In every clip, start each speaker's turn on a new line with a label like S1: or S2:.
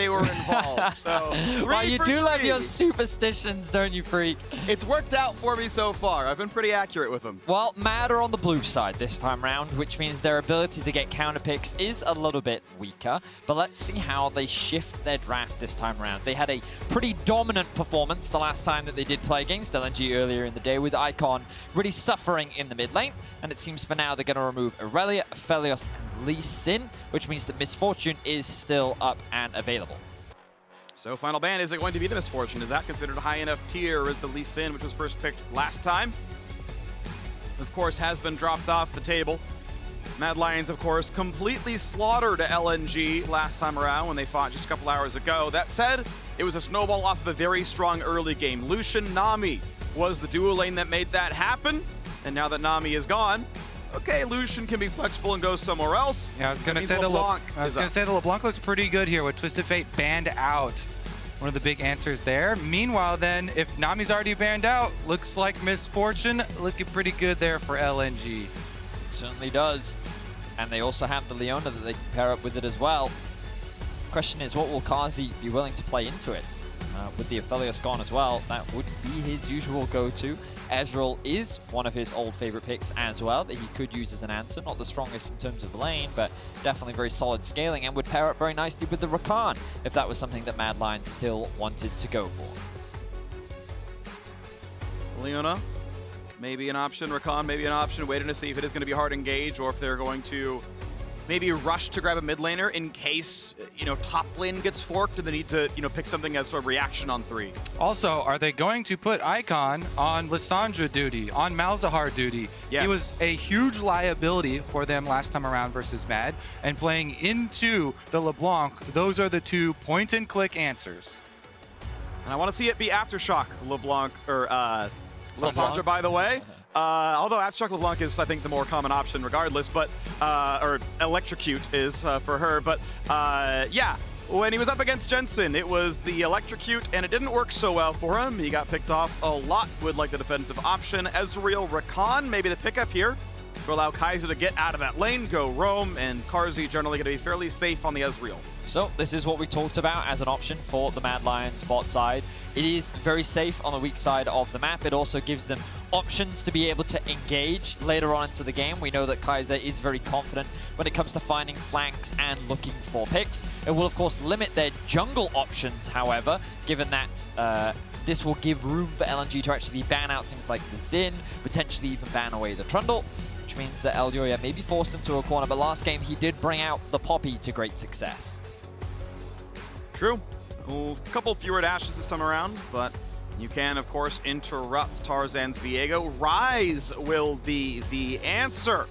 S1: they were involved. So
S2: well, you do love your superstitions, don't you, Freak?
S1: It's worked out for me so far. I've been pretty accurate with them.
S2: Well, Mad are on the blue side this time round, which means their ability to get counter picks is a little bit weaker. But let's see how they shift their draft this time around. They had a pretty dominant performance the last time that they did play against LNG earlier in the day, with Icon really suffering in the mid lane. And it seems for now they're going to remove Aurelia, Aphelios, and Lee Sin, which means that Misfortune is still up and available.
S1: So final ban, is it going to be the Misfortune? Is that considered a high enough tier as the Lee Sin, which was first picked last time? Of course, has been dropped off the table. Mad Lions, of course, completely slaughtered LNG last time around when they fought just a couple hours ago. That said, it was a snowball off of a very strong early game. Lucian Nami was the duo lane that made that happen. And now that Nami is gone, okay, Lucian can be flexible and go somewhere else.
S3: Yeah, I was going to say the LeBlanc looks pretty good here with Twisted Fate banned out. One of the big answers there. Meanwhile, then, if Nami's already banned out, looks like Misfortune looking pretty good there for LNG.
S2: It certainly does. And they also have the Leona that they can pair up with it as well. The question is, what will Kazi be willing to play into it? With the Aphelios gone as well, that would be his usual go-to. Ezreal is one of his old favorite picks as well that he could use as an answer. Not the strongest in terms of lane, but definitely very solid scaling and would pair up very nicely with the Rakan if that was something that Mad Lions still wanted to go for.
S1: Leona, maybe an option. Rakan, maybe an option. Waiting to see if it is going to be hard engage or if they're going to maybe rush to grab a mid laner in case, top lane gets forked and they need to, pick something as sort of reaction on 3.
S3: Also, are they going to put Icon on Lissandra duty, on Malzahar duty?
S1: Yes.
S3: He was a huge liability for them last time around versus Mad, and playing into the LeBlanc, those are the 2 point-and-click answers.
S1: And I want to see it be Aftershock LeBlanc, or Lissandra, by the way. Although Aftershock LeBlanc is, I think, the more common option regardless, but, or Electrocute is for her, but yeah, when he was up against Jensen, it was the Electrocute, and it didn't work so well for him. He got picked off a lot with, like, the defensive option. Ezreal, Rakan, maybe the pickup here to allow Kaiser to get out of that lane, go roam, and Karzi generally going to be fairly safe on the Ezreal.
S2: So this is what we talked about as an option for the Mad Lions bot side. It is very safe on the weak side of the map. It also gives them options to be able to engage later on into the game. We know that Kaiser is very confident when it comes to finding flanks and looking for picks. It will, of course, limit their jungle options, however, given that this will give room for LNG to actually ban out things like the Xin, potentially even ban away the Trundle, which means that Elyoya may be forced into a corner, but last game he did bring out the Poppy to great success.
S1: True. A couple fewer dashes this time around, but you can, of course, interrupt Tarzan's Viego. Rise will be the answer.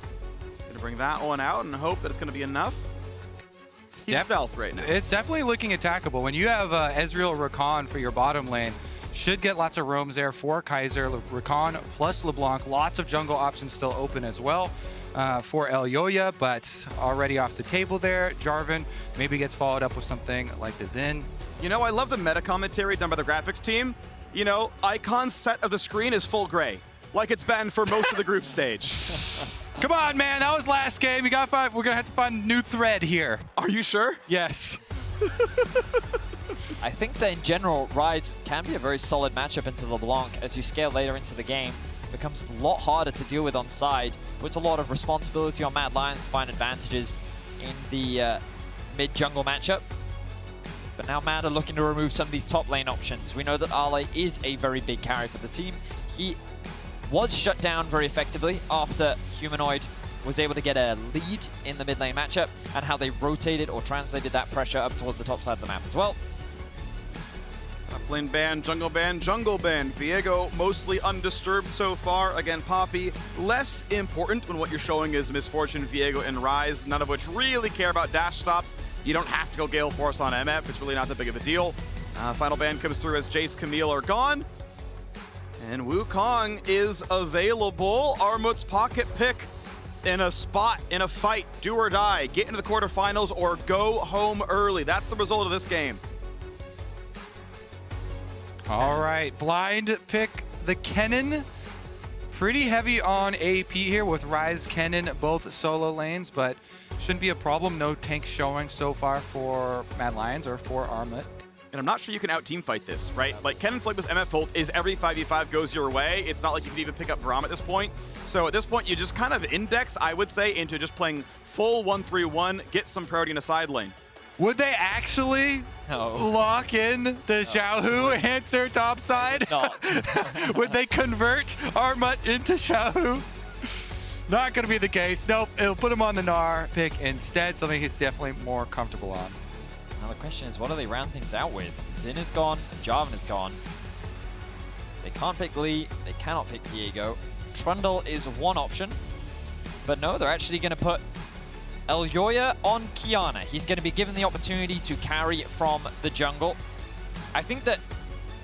S1: Going to bring that one out and hope that it's going to be enough. He's stealth right now.
S3: It's definitely looking attackable. When you have Ezreal Rakan for your bottom lane, should get lots of roams there for Kaiser. Rakan plus LeBlanc, lots of jungle options still open as well for Elyoya, but already off the table there. Jarvan maybe gets followed up with something like the Xin.
S1: I love the meta commentary done by the graphics team. Icon's set of the screen is full gray, like it's been for most of the group stage.
S3: Come on, man, that was last game. We're gonna have to find a new thread here.
S1: Are you sure?
S3: Yes.
S2: I think that in general, Rise can be a very solid matchup into LeBlanc as you scale later into the game. It becomes a lot harder to deal with on side. Puts a lot of responsibility on Mad Lions to find advantages in the mid-jungle matchup. But now Mad are looking to remove some of these top lane options. We know that Ale is a very big carry for the team. He was shut down very effectively after Humanoid was able to get a lead in the mid lane matchup, and how they rotated or translated that pressure up towards the top side of the map as well.
S1: Top lane ban, jungle ban, jungle ban. Viego mostly undisturbed so far. Again, Poppy less important when what you're showing is Misfortune, Viego, and Rise, none of which really care about dash stops. You don't have to go Gale Force on MF. It's really not that big of a deal. Final ban comes through as Jace, Camille are gone. And Wukong is available. Armut's pocket pick in a spot, in a fight, do or die. Get into the quarterfinals or go home early. That's the result of this game.
S3: All right, blind pick the Kennen. Pretty heavy on AP here with Rise, Kennen, both solo lanes, but shouldn't be a problem. No tank showing so far for Mad Lions or for Armlet.
S1: And I'm not sure you can out-team fight this, right? Like, Ken and Flip with MF ult is every 5v5 goes your way. It's not like you can even pick up Braum at this point. So at this point, you just kind of index, I would say, into just playing full 1-3-1, get some priority in a side lane.
S3: Would they actually lock in the Xiaohu answer topside?
S2: No.
S3: Would they convert Armut into Xiaohu? Not going to be the case. Nope, it'll put him on the Gnar pick instead, something he's definitely more comfortable on.
S2: Now the question is, what do they round things out with? Xin is gone, Jarvan is gone. They can't pick Lee, they cannot pick Diego. Trundle is one option, but no, they're actually going to put Elyoya on Kiana. He's going to be given the opportunity to carry from the jungle. I think that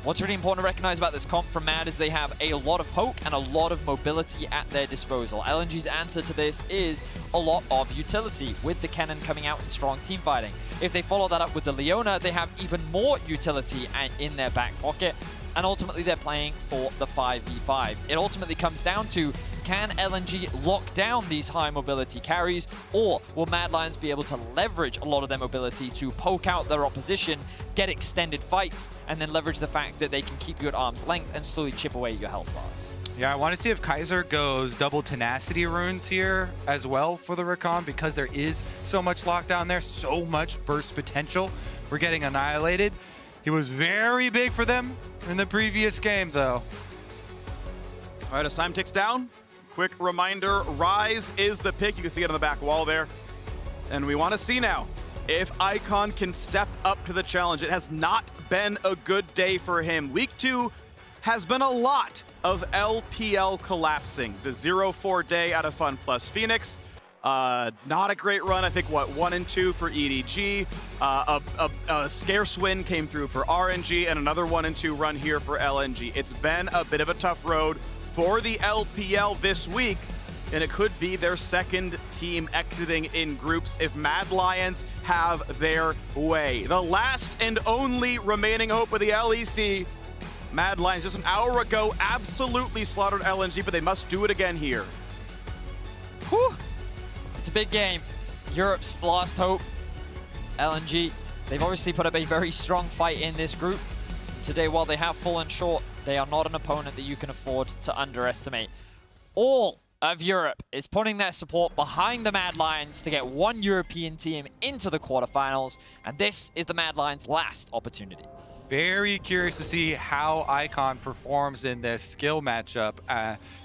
S2: what's really important to recognize about this comp from Mad is they have a lot of poke and a lot of mobility at their disposal. LNG's answer to this is a lot of utility, with the Kennen coming out in strong team fighting. If they follow that up with the Leona, they have even more utility in their back pocket, and ultimately they're playing for the 5v5. It ultimately comes down to, can LNG lock down these high mobility carries, or will Mad Lions be able to leverage a lot of their mobility to poke out their opposition, get extended fights, and then leverage the fact that they can keep you at arm's length and slowly chip away at your health bars?
S3: Yeah, I want to see if Kaiser goes double tenacity runes here as well for the Rakan, because there is so much lockdown there, so much burst potential. We're getting annihilated. He was very big for them in the previous game, though.
S1: All right, as time ticks down, quick reminder, Ryze is the pick. You can see it on the back wall there. And we want to see now if Icon can step up to the challenge. It has not been a good day for him. Week 2 has been a lot of LPL collapsing. The 0-4 day out of Fun plus Phoenix. Not a great run. I think, what, 1-2 for EDG. A scarce win came through for RNG, and another 1-2 run here for LNG. It's been a bit of a tough road for the LPL this week, and it could be their second team exiting in groups if Mad Lions have their way. The last and only remaining hope of the LEC. Mad Lions just an hour ago absolutely slaughtered LNG, but they must do it again here.
S2: Whew. It's a big game. Europe's last hope. LNG, they've obviously put up a very strong fight in this group. Today, while they have fallen short, they are not an opponent that you can afford to underestimate. All of Europe is putting their support behind the Mad Lions to get one European team into the quarterfinals, and this is the Mad Lions' last opportunity.
S3: Very curious to see how Icon performs in this skill matchup.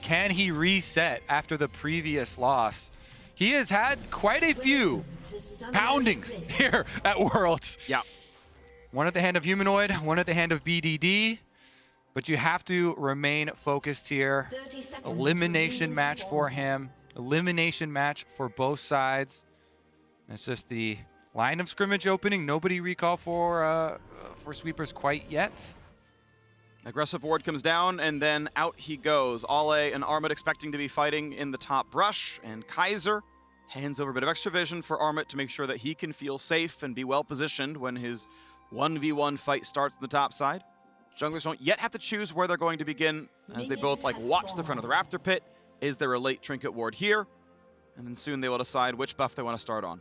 S3: Can he reset after the previous loss? He has had quite a few poundings here at Worlds.
S1: Yeah.
S3: One at the hand of Humanoid, one at the hand of BDD. But you have to remain focused here. Elimination match for him. Elimination match for both sides. It's just the line of scrimmage opening. Nobody recall for sweepers quite yet.
S1: Aggressive ward comes down, and then out he goes. Ale and Armut expecting to be fighting in the top brush, and Kaiser hands over a bit of extra vision for Armut to make sure that he can feel safe and be well positioned when his 1v1 fight starts on the top side. Junglers don't yet have to choose where they're going to begin, as they both watch the front of the Raptor Pit. Is there a late trinket ward here? And then soon they will decide which buff they want to start on.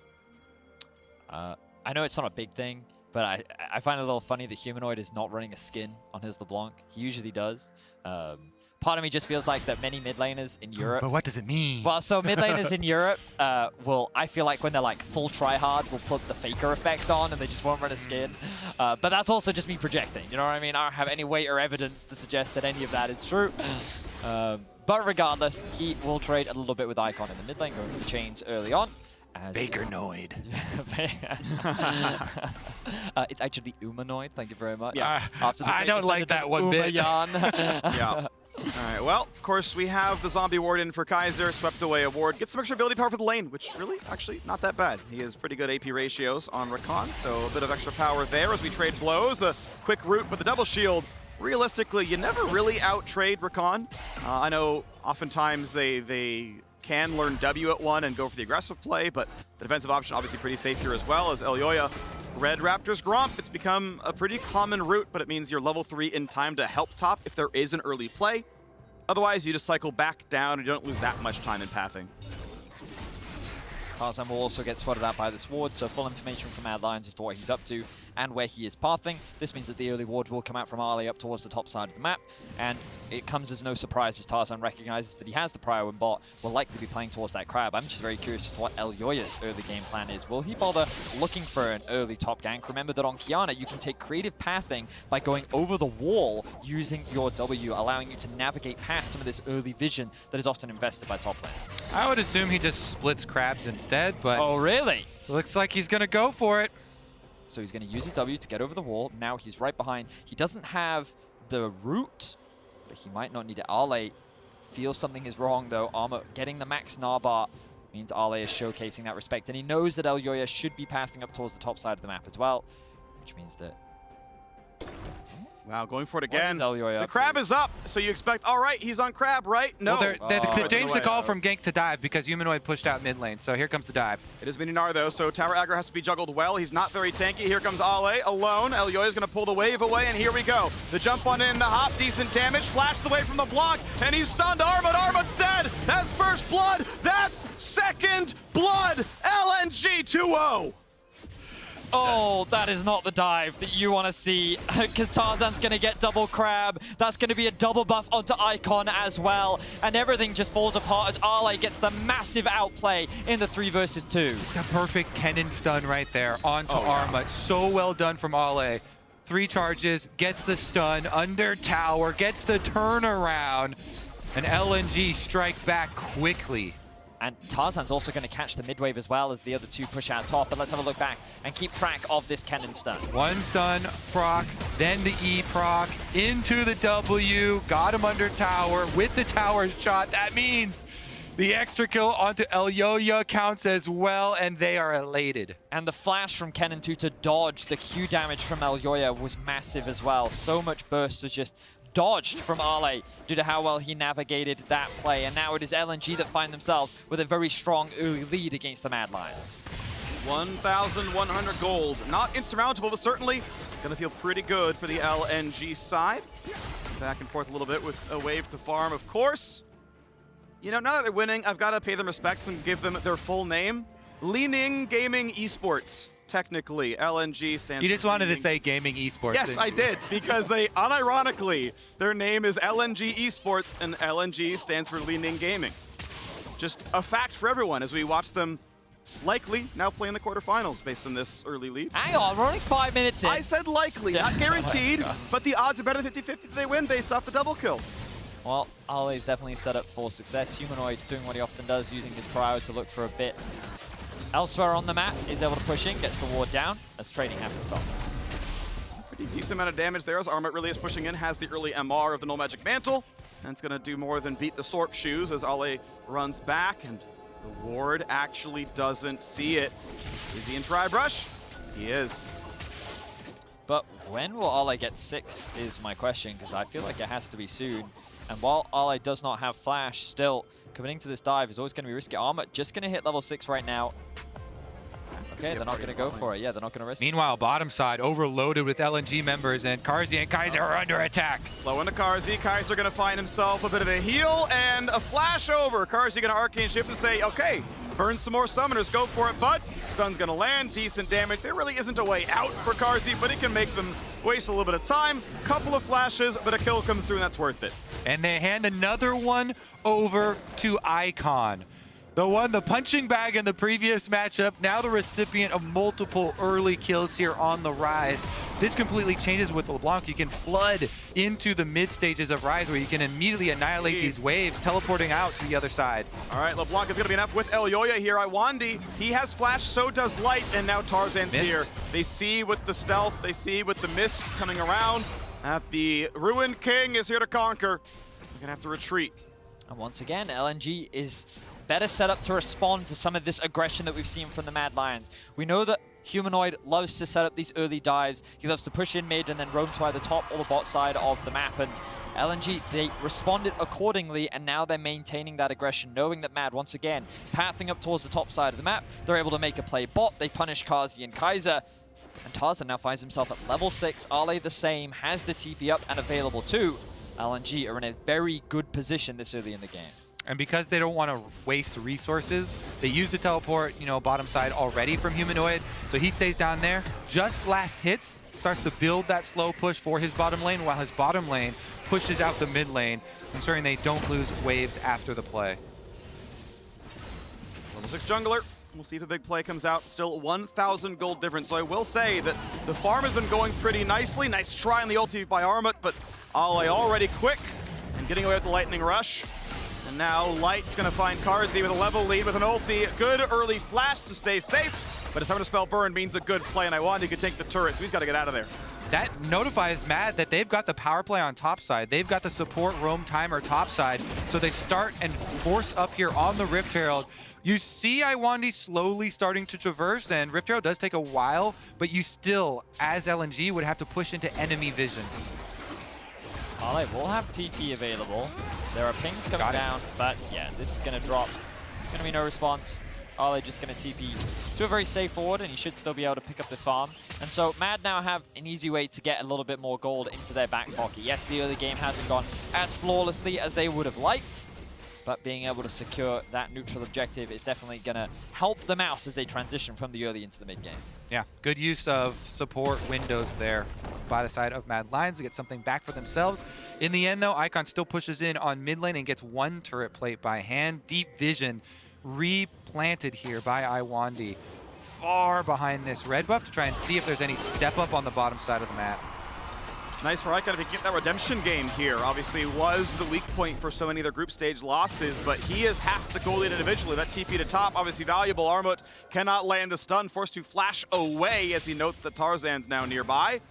S2: I know it's not a big thing, but I find it a little funny that Humanoid is not running a skin on his LeBlanc. He usually does. Part of me just feels like that many mid laners in Europe.
S3: But what does it mean?
S2: Well, so mid laners in Europe I feel like when they're full try-hard, will put the Faker effect on and they just won't run a skin. But that's also just me projecting, you know what I mean? I don't have any weight or evidence to suggest that any of that is true. But regardless, he will trade a little bit with Icon in the mid lane, going for the chains early on.
S3: Bakernoid.
S2: It's actually Umanoid, thank you very much.
S1: Yeah.
S2: After the
S3: I don't like that one bit.
S1: Yeah. All right, well, of course, we have the Zombie Ward in for Kaiser, swept away a ward, gets some extra ability power for the lane, which really, actually, not that bad. He has pretty good AP ratios on Rakan, so a bit of extra power there as we trade blows. A quick route, but the double shield, realistically, you never really out-trade Rakan. I know oftentimes they can learn W at one and go for the aggressive play, but the defensive option obviously pretty safe here as well as Elyoya. Red Raptors Gromp, it's become a pretty common route, but it means you're level 3 in time to help top if there is an early play. Otherwise, you just cycle back down and you don't lose that much time in pathing.
S2: Tarzan will also get spotted out by this ward, so full information from Mad Lions as to what he's up to and where he is pathing. This means that the early ward will come out from Ali up towards the top side of the map, and it comes as no surprise as Tarzan recognizes that he has the prio and bot, will likely be playing towards that crab. I'm just very curious as to what Elyoya's early game plan is. Will he bother looking for an early top gank? Remember that on Kiana, you can take creative pathing by going over the wall using your W, allowing you to navigate past some of this early vision that is often invested by top laners.
S3: I would assume he just splits crabs instead, but
S2: Oh, really?
S3: looks like he's going to go for it.
S2: So he's going to use his W to get over the wall. Now he's right behind. He doesn't have the root, but he might not need it. Ale feels something is wrong, though. Armor getting the max Narbar means Ale is showcasing that respect. And he knows that Elyoya should be pathing up towards the top side of the map as well, which means that...
S1: Wow, going for it again.
S2: The
S1: crab is up, so you expect, all right, he's on crab, right? No.
S3: Well, they
S1: Oh,
S3: changed the
S1: away.
S3: call from gank to dive because Humanoid pushed out mid lane, so here comes the dive.
S1: It is Mininar, though, so tower aggro has to be juggled well. He's not very tanky. Here comes Ale alone. Elyoya's going to pull the wave away, and here we go. The jump on in, the hop, decent damage. Flashed away from the block, and he's stunned. Armut's dead. That's first blood. That's second blood. LNG 2-0.
S2: Oh, that is not the dive that you want to see, because Tarzan's going to get double crab. That's going to be a double buff onto Icon as well, and everything just falls apart as Ale gets the massive outplay in the 3 versus 2.
S3: The perfect Kennen stun right there onto
S1: Oh, yeah.
S3: Arma. So well done from Ale. 3 charges, gets the stun, under tower, gets the turnaround, and LNG strike back quickly.
S2: And Tarzan's also going to catch the mid wave as well as the other 2 push out top. But let's have a look back and keep track of this Kennen stun.
S3: 1 stun proc, then the E proc, into the W, got him under tower with the tower shot. That means the extra kill onto Elyoya counts as well, and they are elated.
S2: And the flash from Kennen 2 to dodge the Q damage from Elyoya was massive as well. So much burst was just dodged from Ale due to how well he navigated that play. And now it is LNG that find themselves with a very strong early lead against the Mad Lions.
S1: 1,100 gold. Not insurmountable, but certainly going to feel pretty good for the LNG side. Back and forth a little bit with a wave to farm, of course. You know, now that they're winning, I've got to pay them respects and give them their full name. Leaning Gaming Esports. Technically, LNG stands
S3: You just
S1: for
S3: wanted to
S1: Leaning.
S3: say gaming esports.
S1: Yes,
S3: didn't
S1: I
S3: you?
S1: did, because they, unironically, their name is LNG Esports, and LNG stands for Leaning Gaming. Just a fact for everyone as we watch them likely now play in the quarterfinals based on this early lead.
S2: Hang on, we're only 5 minutes in.
S1: I said likely, not guaranteed, but the odds are better than 50-50 that they win based off the double kill.
S2: Well, Ale's definitely set up for success. Humanoid doing what he often does, using his prio to look for a bit elsewhere on the map, is able to push in, gets the ward down as trading happens to stop.
S1: Pretty decent amount of damage there as Armut really is pushing in, has the early MR of the Null Magic Mantle, and it's going to do more than beat the Sork shoes as Ale runs back, and the ward actually doesn't see it. Is he in Try Brush? He is.
S2: But when will Ale get 6 is my question, because I feel like it has to be soon. And while Ale does not have flash, still committing to this dive is always going to be risky. Armut just going to hit level 6 right now. Okay, they're not going to go for it. Yeah, they're not going to risk it.
S3: Meanwhile, bottom side overloaded with LNG members, and Karzi and Kaiser are under attack.
S1: Low into Karzi. Kaiser going to find himself a bit of a heal and a flash over. Karzi going to Arcane Shift and say, okay, burn some more summoners, go for it, bud. Stun's going to land, decent damage. There really isn't a way out for Karzi, but it can make them waste a little bit of time. Couple of flashes, but a kill comes through and that's worth it.
S3: And they hand another one over to Icon. The punching bag in the previous matchup, now the recipient of multiple early kills here on the Rise. This completely changes with LeBlanc. You can flood into the mid stages of Rise where you can immediately annihilate these waves, teleporting out to the other side.
S1: All right, LeBlanc is going to be enough with Elyoya here. Iwandi, he has flash, so does Light, and now Tarzan's
S3: Mist.
S1: here. They see with the stealth, they see with the mist coming around, that the Ruined King is here to conquer. They're going to have to retreat.
S2: And once again, LNG is better set up to respond to some of this aggression that we've seen from the Mad Lions. We know that Humanoid loves to set up these early dives. He loves to push in mid and then roam to either top or the bot side of the map. And LNG, they responded accordingly, and now they're maintaining that aggression, knowing that Mad, once again, pathing up towards the top side of the map. They're able to make a play bot. They punish Karzi and Kaiser. And Tarzan now finds himself at level 6. Ale the same, has the TP up and available too. LNG are in a very good position this early in the game.
S3: And because they don't want to waste resources, they use the teleport, you know, bottom side already from Humanoid. So he stays down there. Just last hits, starts to build that slow push for his bottom lane, while his bottom lane pushes out the mid lane, ensuring they don't lose waves after the play.
S1: Level 6 jungler. We'll see if a big play comes out. Still 1,000 gold difference. So I will say that the farm has been going pretty nicely. Nice try on the ulti by Armut, but Ale already quick and getting away with the lightning rush. And now Light's gonna find Karzi with a level lead with an ulti. Good early flash to stay safe, but it's time to spell burn means a good play, and Iwandi could take the turret, so he's gotta get out of there.
S3: That notifies Mad that they've got the power play on top side. They've got the support roam timer top side. So they start and force up here on the Rift Herald. You see Iwandi slowly starting to traverse, and Rift Herald does take a while, but you still, as LNG, would have to push into enemy vision.
S2: Ale will have TP available. There are pings coming down, but yeah, this is going to drop. Going to be no response. Ale just going to TP to a very safe forward, and he should still be able to pick up this farm. And so Mad now have an easy way to get a little bit more gold into their back pocket. Yes, the early game hasn't gone as flawlessly as they would have liked, but being able to secure that neutral objective is definitely going to help them out as they transition from the early into the mid game.
S3: Yeah, good use of support windows there by the side of Mad Lions to get something back for themselves. In the end, though, Icon still pushes in on mid lane and gets one turret plate by hand. Deep Vision replanted here by Iwandi, far behind this red buff to try and see if there's any step up on the bottom side of the map.
S1: Nice for Icon to get that redemption game here. Obviously was the weak point for so many of their group stage losses, but he is half the goal lead individually. That TP to top, obviously valuable. Armut cannot land the stun, forced to flash away as he notes that Tarzan's now nearby.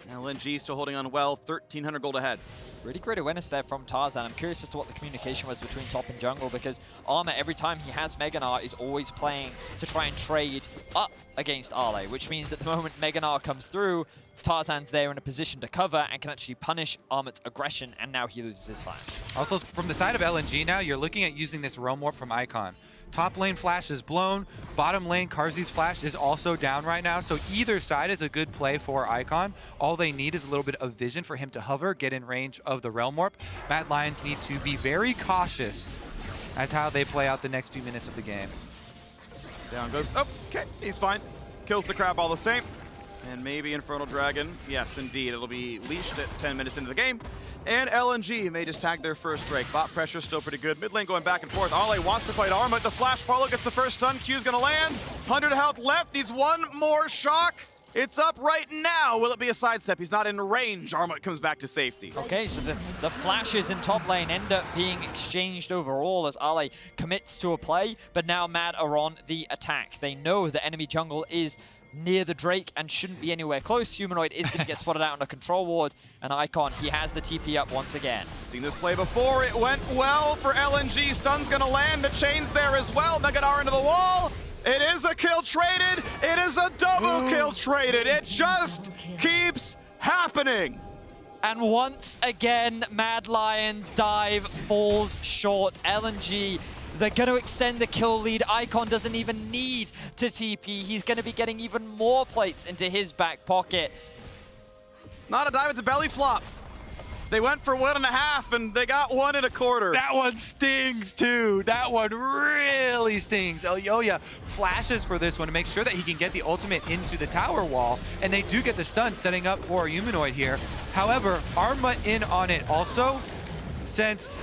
S1: LNG still holding on well, 1,300 gold ahead.
S2: Really great awareness there from Tarzan. I'm curious as to what the communication was between top and jungle, because Armor, every time he has Meganar, is always playing to try and trade up against Ale, which means that the moment Meganar comes through, Tarzan's there in a position to cover and can actually punish Armut's aggression, and now he loses his flash.
S3: Also, from the side of LNG now, you're looking at using this Realm Warp from Icon. Top lane flash is blown. Bottom lane, Karzi's flash is also down right now. So either side is a good play for Icon. All they need is a little bit of vision for him to hover, get in range of the Realm Warp. Mad Lions need to be very cautious as how they play out the next few minutes of the game.
S1: Down goes, oh, okay, he's fine. Kills the crab all the same. And maybe Infernal Dragon. Yes, indeed. It'll be leashed at 10 minutes into the game. And LNG may just tag their first Drake. Bot pressure still pretty good. Mid lane going back and forth. Ale wants to fight Armut. The flash follow gets the first stun. Q's gonna land. 100 health left. Needs one more shock. It's up right now. Will it be a sidestep? He's not in range. Armut comes back to safety.
S2: Okay, so the flashes in top lane end up being exchanged overall as Ale commits to a play, but now Mad are on the attack. They know the enemy jungle is near the Drake and shouldn't be anywhere close. Humanoid is going to get spotted out on a control ward, and Icon, he has the TP up once again.
S1: Seen this play before. It went well for LNG. Stun's going to land. The chain's there as well. Megadar into the wall. It is a kill traded. It is a double kill traded. It just keeps happening.
S2: And once again, Mad Lions dive falls short. LNG, they're going to extend the kill lead. Icon doesn't even need to TP. He's going to be getting even more plates into his back pocket.
S1: Not a dive, it's a belly flop. They went for 1.5 and they got 1 1/4.
S3: That one stings too. That one really stings. Elyoya flashes for this one to make sure that he can get the ultimate into the tower wall, and they do get the stun, setting up for Humanoid here. However, Armut in on it also, since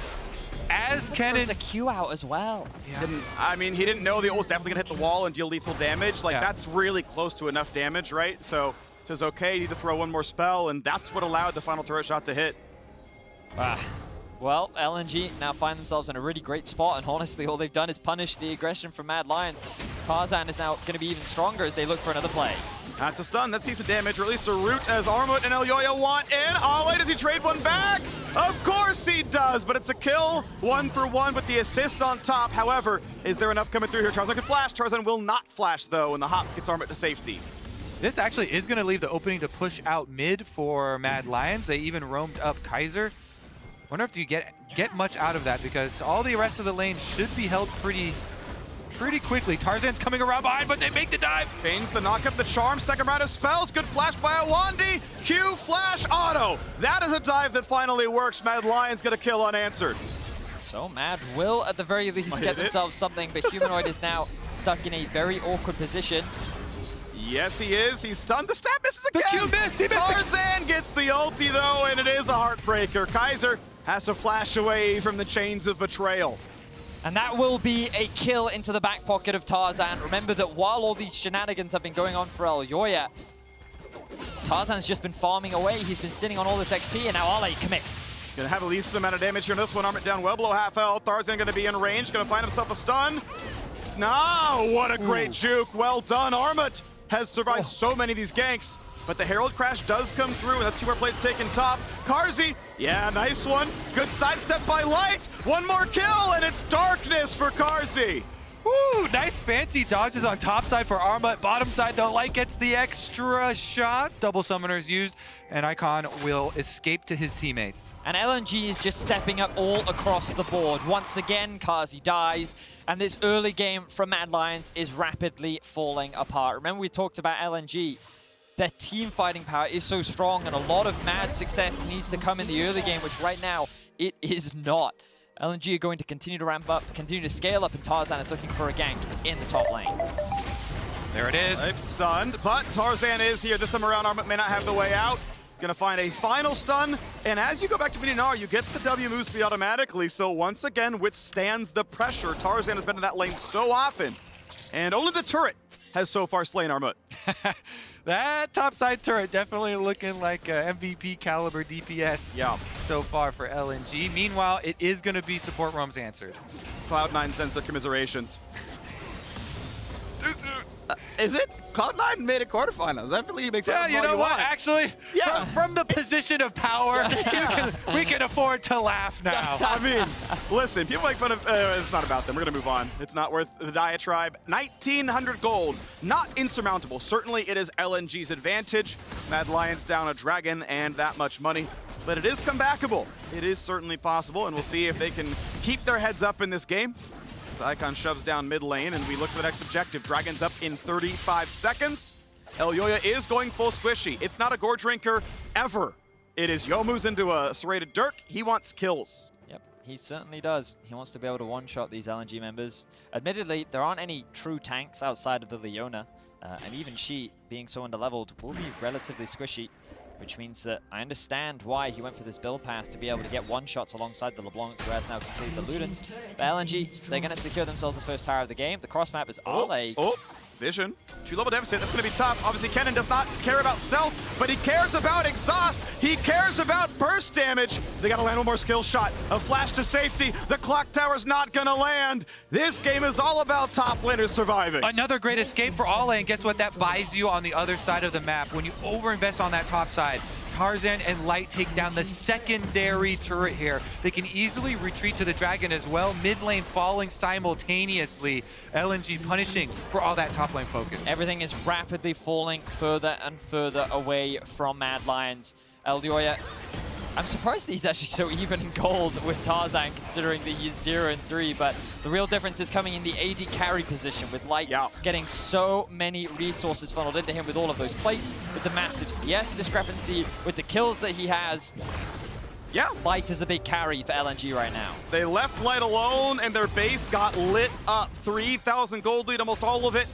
S3: as Kennen...
S2: the Q out as well.
S1: Yeah. He didn't know the ult was definitely gonna hit the wall and deal lethal damage. Like, that's really close to enough damage, right? So, says, okay, need to throw one more spell, and that's what allowed the final turret shot to hit.
S2: Well, LNG now find themselves in a really great spot, and honestly, all they've done is punish the aggression from Mad Lions. Tarzan is now going to be even stronger as they look for another play.
S1: That's a stun. That's decent damage, or at least a root as Armut and Elyoya want in. Ale, does he trade one back? Of course he does, but it's a kill. 1 for 1 with the assist on top. However, is there enough coming through here? Tarzan can flash. Tarzan will not flash, though, and the hop gets Armut to safety.
S3: This actually is going to leave the opening to push out mid for Mad Lions. They even roamed up Kaiser. Wonder if you get much out of that, because all the rest of the lane should be held pretty quickly. Tarzan's coming around behind, but they make the dive.
S1: Chains the knock up the charm. Second round of spells. Good flash by Iwandi. Q flash auto. That is a dive that finally works. Mad Lions get a kill unanswered.
S2: So Mad will, at the very least, get themselves something, but Humanoid is now stuck in a very awkward position.
S1: Yes, he is. He's stunned. The stab misses again.
S3: The Q missed. He missed.
S1: Tarzan gets the ulti, though, and it is a heartbreaker. Kaiser has to flash away from the chains of betrayal.
S2: And that will be a kill into the back pocket of Tarzan. Remember that while all these shenanigans have been going on for Elyoya, Tarzan's just been farming away. He's been sitting on all this XP, and now Ale commits.
S1: Gonna have the least amount of damage here in this one. Arm it down well below half health. Tarzan gonna be in range. Gonna find himself a stun. No, what a great juke. Well done. Armut has survived so many of these ganks, but the Herald Crash does come through, and that's 2 more plates taken top. Karzi, yeah, nice one. Good sidestep by Light. One more kill, and it's darkness for Karzi.
S3: Woo, nice fancy dodges on top side for Armut. Bottom side, though, Light gets the extra shot. Double summoners used, and Icon will escape to his teammates.
S2: And LNG is just stepping up all across the board. Once again, Karzi dies, and this early game from Mad Lions is rapidly falling apart. Remember, we talked about LNG. Their team fighting power is so strong, and a lot of Mad success needs to come in the early game, which right now, it is not. LNG are going to continue to ramp up, continue to scale up, and Tarzan is looking for a gank in the top lane.
S3: There it is.
S1: Right, stunned, but Tarzan is here. This time around, Armut may not have the way out. Gonna find a final stun, and as you go back to Midinar, you get the W move speed automatically, so once again withstands the pressure. Tarzan has been in that lane so often, and only the turret has so far slain Armut.
S3: That topside turret definitely looking like MVP caliber DPS so far for LNG. Meanwhile, it is going to be support roams answered.
S1: Cloud9 sends their commiserations. Is it? Cloud9 made a quarterfinals. I believe you make
S3: Yeah, you know what? Actually,
S1: Yeah.
S3: from the position of power, we can afford to laugh now.
S1: I mean, listen, people make fun of, it's not about them. We're going to move on. It's not worth the diatribe. 1,900 gold, not insurmountable. Certainly it is LNG's advantage. Mad Lions down a dragon and that much money. But it is comebackable. It is certainly possible, and we'll see if they can keep their heads up in this game. As Icon shoves down mid lane, and we look for the next objective. Dragon's up in 35 seconds. Elyoya is going full squishy. It's not a gore drinker ever. It is Youmu's into a serrated Dirk. He wants kills.
S2: Yep, he certainly does. He wants to be able to one-shot these LNG members. Admittedly, there aren't any true tanks outside of the Leona, and even she, being so underleveled, will be relatively squishy, which means that I understand why he went for this build path to be able to get one-shots alongside the LeBlanc, who has now completed the Ludens. But LNG, they're going to secure themselves the first tower of the game. The cross map is Ale.
S1: Vision. 2-level deficit. That's going to be tough. Obviously, Kennen does not care about stealth, but he cares about exhaust. He cares about burst damage. They got to land one more skill shot. A flash to safety. The clock tower's not going to land. This game is all about top laners surviving.
S3: Another great escape for Ale, and guess what? That buys you on the other side of the map. When you overinvest on that top side, Tarzan and Light take down the secondary turret here. They can easily retreat to the dragon as well. Mid lane falling simultaneously. LNG punishing for all that top lane focus.
S2: Everything is rapidly falling further and further away from Mad Lions. Elyoya, I'm surprised that he's actually so even in gold with Tarzan, considering that he's 0 and 3, but the real difference is coming in the AD carry position, with Light getting so many resources funneled into him with all of those plates, with the massive CS discrepancy, with the kills that he has.
S1: Yeah.
S2: Light is the big carry for LNG right now.
S1: They left Light alone, and their base got lit up. 3,000 gold lead, almost all of it.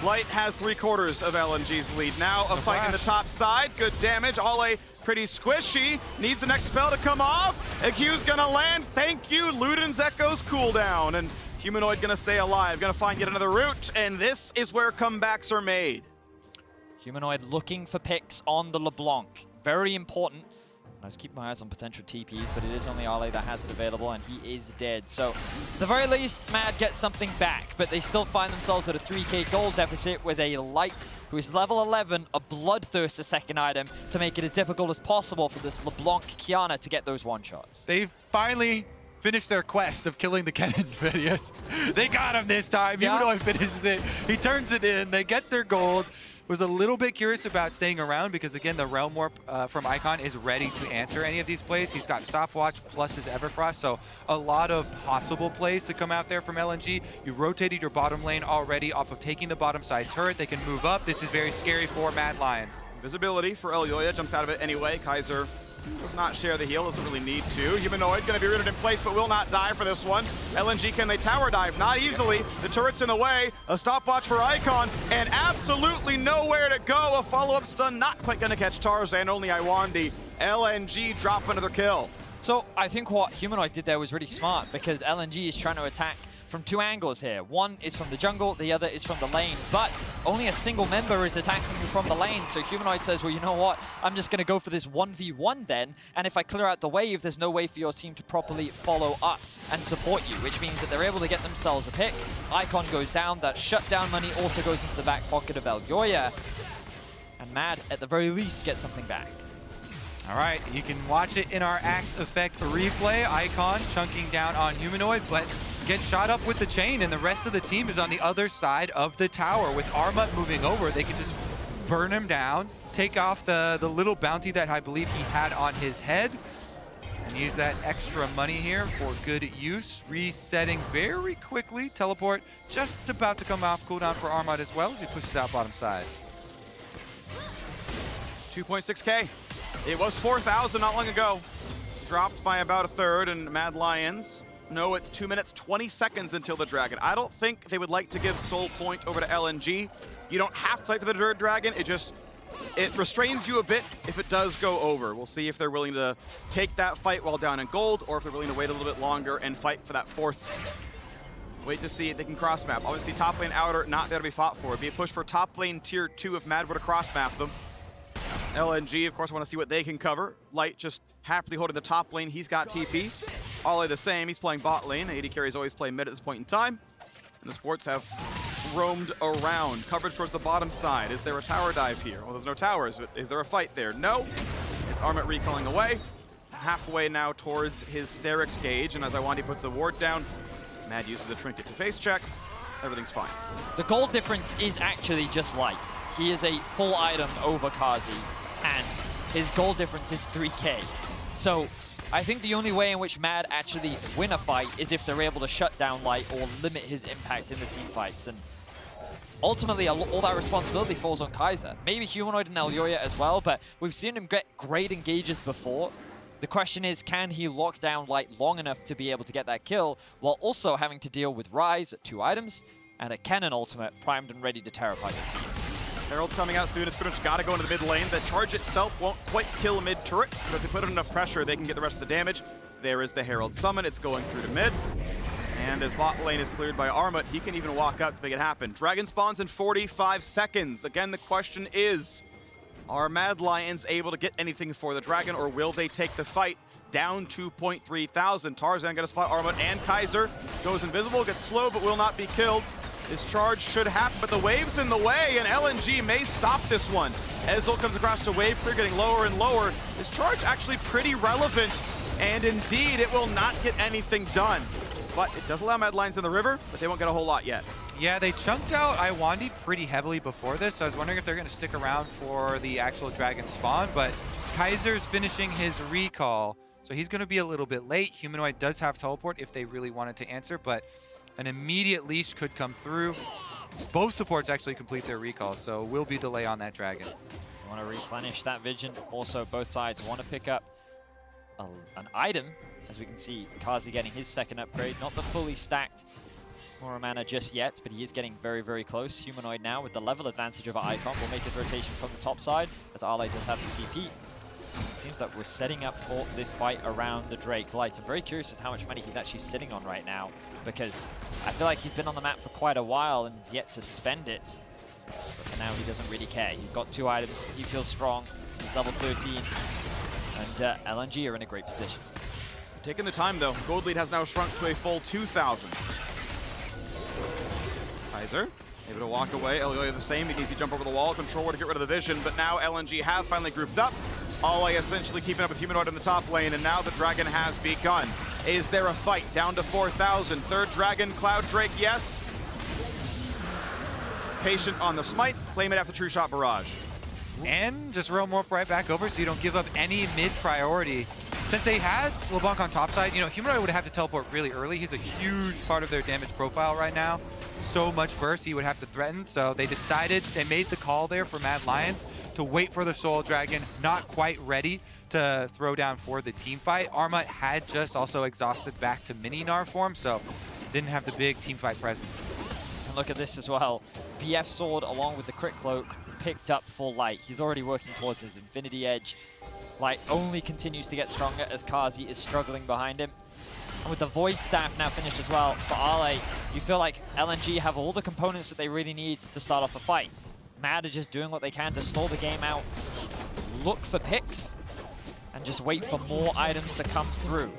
S1: Light has 3/4 of LNG's lead. Now a fight in the top side. Good damage. Ale pretty squishy. Needs the next spell to come off. A Q's gonna land. Thank you. Luden's Echo's cooldown. And Humanoid gonna stay alive. Gonna find yet another route. And this is where comebacks are made.
S2: Humanoid looking for picks on the LeBlanc. Very important. I was keeping my eyes on potential TPs, but it is only Ale that has it available, and he is dead. So, at the very least, Mad gets something back, but they still find themselves at a 3k gold deficit with a Light, who is level 11, a Bloodthirst, a second item, to make it as difficult as possible for this LeBlanc Kiana to get those one-shots.
S3: They finally finished their quest of killing the Kennen videos. They got him this time. Humanoid finishes it. He turns it in. They get their gold. Was a little bit curious about staying around because, again, the Realm Warp from Icon is ready to answer any of these plays. He's got Stopwatch plus his Everfrost, so a lot of possible plays to come out there from LNG. You rotated your bottom lane already off of taking the bottom side turret. They can move up. This is very scary for Mad Lions.
S1: Visibility for Elyoya. Jumps out of it anyway. Kaiser Does not share the heal, doesn't really need to. Humanoid gonna be rooted in place, but will not die for this one. LNG, can they tower dive? Not easily. The turret's in the way. A stopwatch for Icon, and absolutely nowhere to go. A follow-up stun not quite gonna catch Tarzan, only Iwandi. LNG drop another kill.
S2: So I think what Humanoid did there was really smart, because LNG is trying to attack from two angles here. One is from the jungle, the other is from the lane, but only a single member is attacking you from the lane. So Humanoid says, well, you know what? I'm just going to go for this 1v1 then, and if I clear out the wave, there's no way for your team to properly follow up and support you, which means that they're able to get themselves a pick. Icon goes down, that shutdown money also goes into the back pocket of Elyoya, and Mad, at the very least, gets something back.
S3: All right, you can watch it in our Axe Effect replay. Icon chunking down on Humanoid, but gets shot up with the chain, and the rest of the team is on the other side of the tower. With Armut moving over, they can just burn him down, take off the little bounty that I believe he had on his head, and use that extra money here for good use. Resetting very quickly. Teleport just about to come off cooldown for Armut as well as he pushes out bottom side.
S1: 2.6K. It was 4,000 not long ago. Dropped by about a third, and Mad Lions. No, it's 2 minutes, 20 seconds until the Dragon. I don't think they would like to give Soul Point over to LNG. You don't have to fight for the third Dragon. It restrains you a bit if it does go over. We'll see if they're willing to take that fight while down in gold, or if they're willing to wait a little bit longer and fight for that fourth. Wait to see if they can cross map. Obviously, top lane outer, not there to be fought for. It'd be a push for top lane tier 2 if Mad were to cross map them. LNG, of course, want to see what they can cover. Light just happily holding the top lane. He's got TP. Ollie the same. He's playing bot lane. The AD carries always play mid at this point in time. And the sports have roamed around. Coverage towards the bottom side. Is there a tower dive here? Well, there's no towers, but is there a fight there? No. It's Armut recalling away. Halfway now towards his Sterix gauge. And as Iwandi puts a ward down, Mad uses a trinket to face check. Everything's fine.
S2: The gold difference is actually just Light. He is a full item over Kazi, and his gold difference is 3K. So I think the only way in which Mad actually win a fight is if they're able to shut down Light or limit his impact in the team fights. And ultimately, all that responsibility falls on Kaiser. Maybe Humanoid and Elyoya as well, but we've seen him get great engages before. The question is, can he lock down Light long enough to be able to get that kill, while also having to deal with Rise, 2 items, and a Cannon ultimate primed and ready to tear apart the team.
S1: Herald's coming out soon. It's pretty much got to go into the mid lane. The charge itself won't quite kill mid turret, but if they put enough pressure, they can get the rest of the damage. There is the Herald summon. It's going through to mid. And as bot lane is cleared by Armut, he can even walk up to make it happen. Dragon spawns in 45 seconds. Again, the question is, are Mad Lions able to get anything for the Dragon, or will they take the fight down 2.3 thousand? Tarzan gonna spot Armut, and Kaiser goes invisible, gets slow, but will not be killed. His charge should happen, but the wave's in the way, and LNG may stop this one. Ezel comes across to wave clear, getting lower and lower. His charge actually pretty relevant, and indeed, it will not get anything done. But it does allow Mad Lions in the river, but they won't get a whole lot yet.
S3: Yeah, they chunked out Iwandi pretty heavily before this, so I was wondering if they're going to stick around for the actual Dragon spawn, but Kaiser's finishing his recall, so he's going to be a little bit late. Humanoid does have teleport if they really wanted to answer, but an immediate leash could come through. Both supports actually complete their recall, so will be delay on that Dragon.
S2: You want to replenish that vision. Also, both sides want to pick up an item. As we can see, Kazi getting his second upgrade. Not the fully stacked Aura mana just yet, but he is getting very, very close. Humanoid now with the level advantage over Icon will make his rotation from the top side, as Ale does have the TP. It seems that we're setting up for this fight around the Drake Light. I'm very curious as to how much money he's actually sitting on right now, because I feel like he's been on the map for quite a while and has yet to spend it. But for now, he doesn't really care. He's got 2 items. He feels strong. He's level 13. And LNG are in a great position.
S1: Taking the time, though. Gold lead has now shrunk to a full 2,000. Kaiser able to walk away. Elyoya the same. He needs to jump over the wall, control to get rid of the vision. But now LNG have finally grouped up. Ale essentially keeping up with Humanoid in the top lane, and now the Dragon has begun. Is there a fight? Down to 4,000. Third Dragon, Cloud Drake, yes. Patient on the smite. Claim it after True Shot Barrage.
S3: And just roam warp right back over so you don't give up any mid priority. Since they had LeBlanc on top side, you know, Humanoid would have to teleport really early. He's a huge part of their damage profile right now. So much burst he would have to threaten, so they decided, they made the call there for Mad Lions to wait for the Soul Dragon, not quite ready to throw down for the team fight. Arma had just also exhausted back to mini Gnar form, so didn't have the big team fight presence.
S2: And look at this as well. BF Sword along with the Crit Cloak picked up for Light. He's already working towards his Infinity Edge. Light only continues to get stronger as Kazi is struggling behind him. And with the Void Staff now finished as well, for Ale, you feel like LNG have all the components that they really need to start off a fight. Mad are just doing what they can to stall the game out, look for picks, and just wait for more items to come through.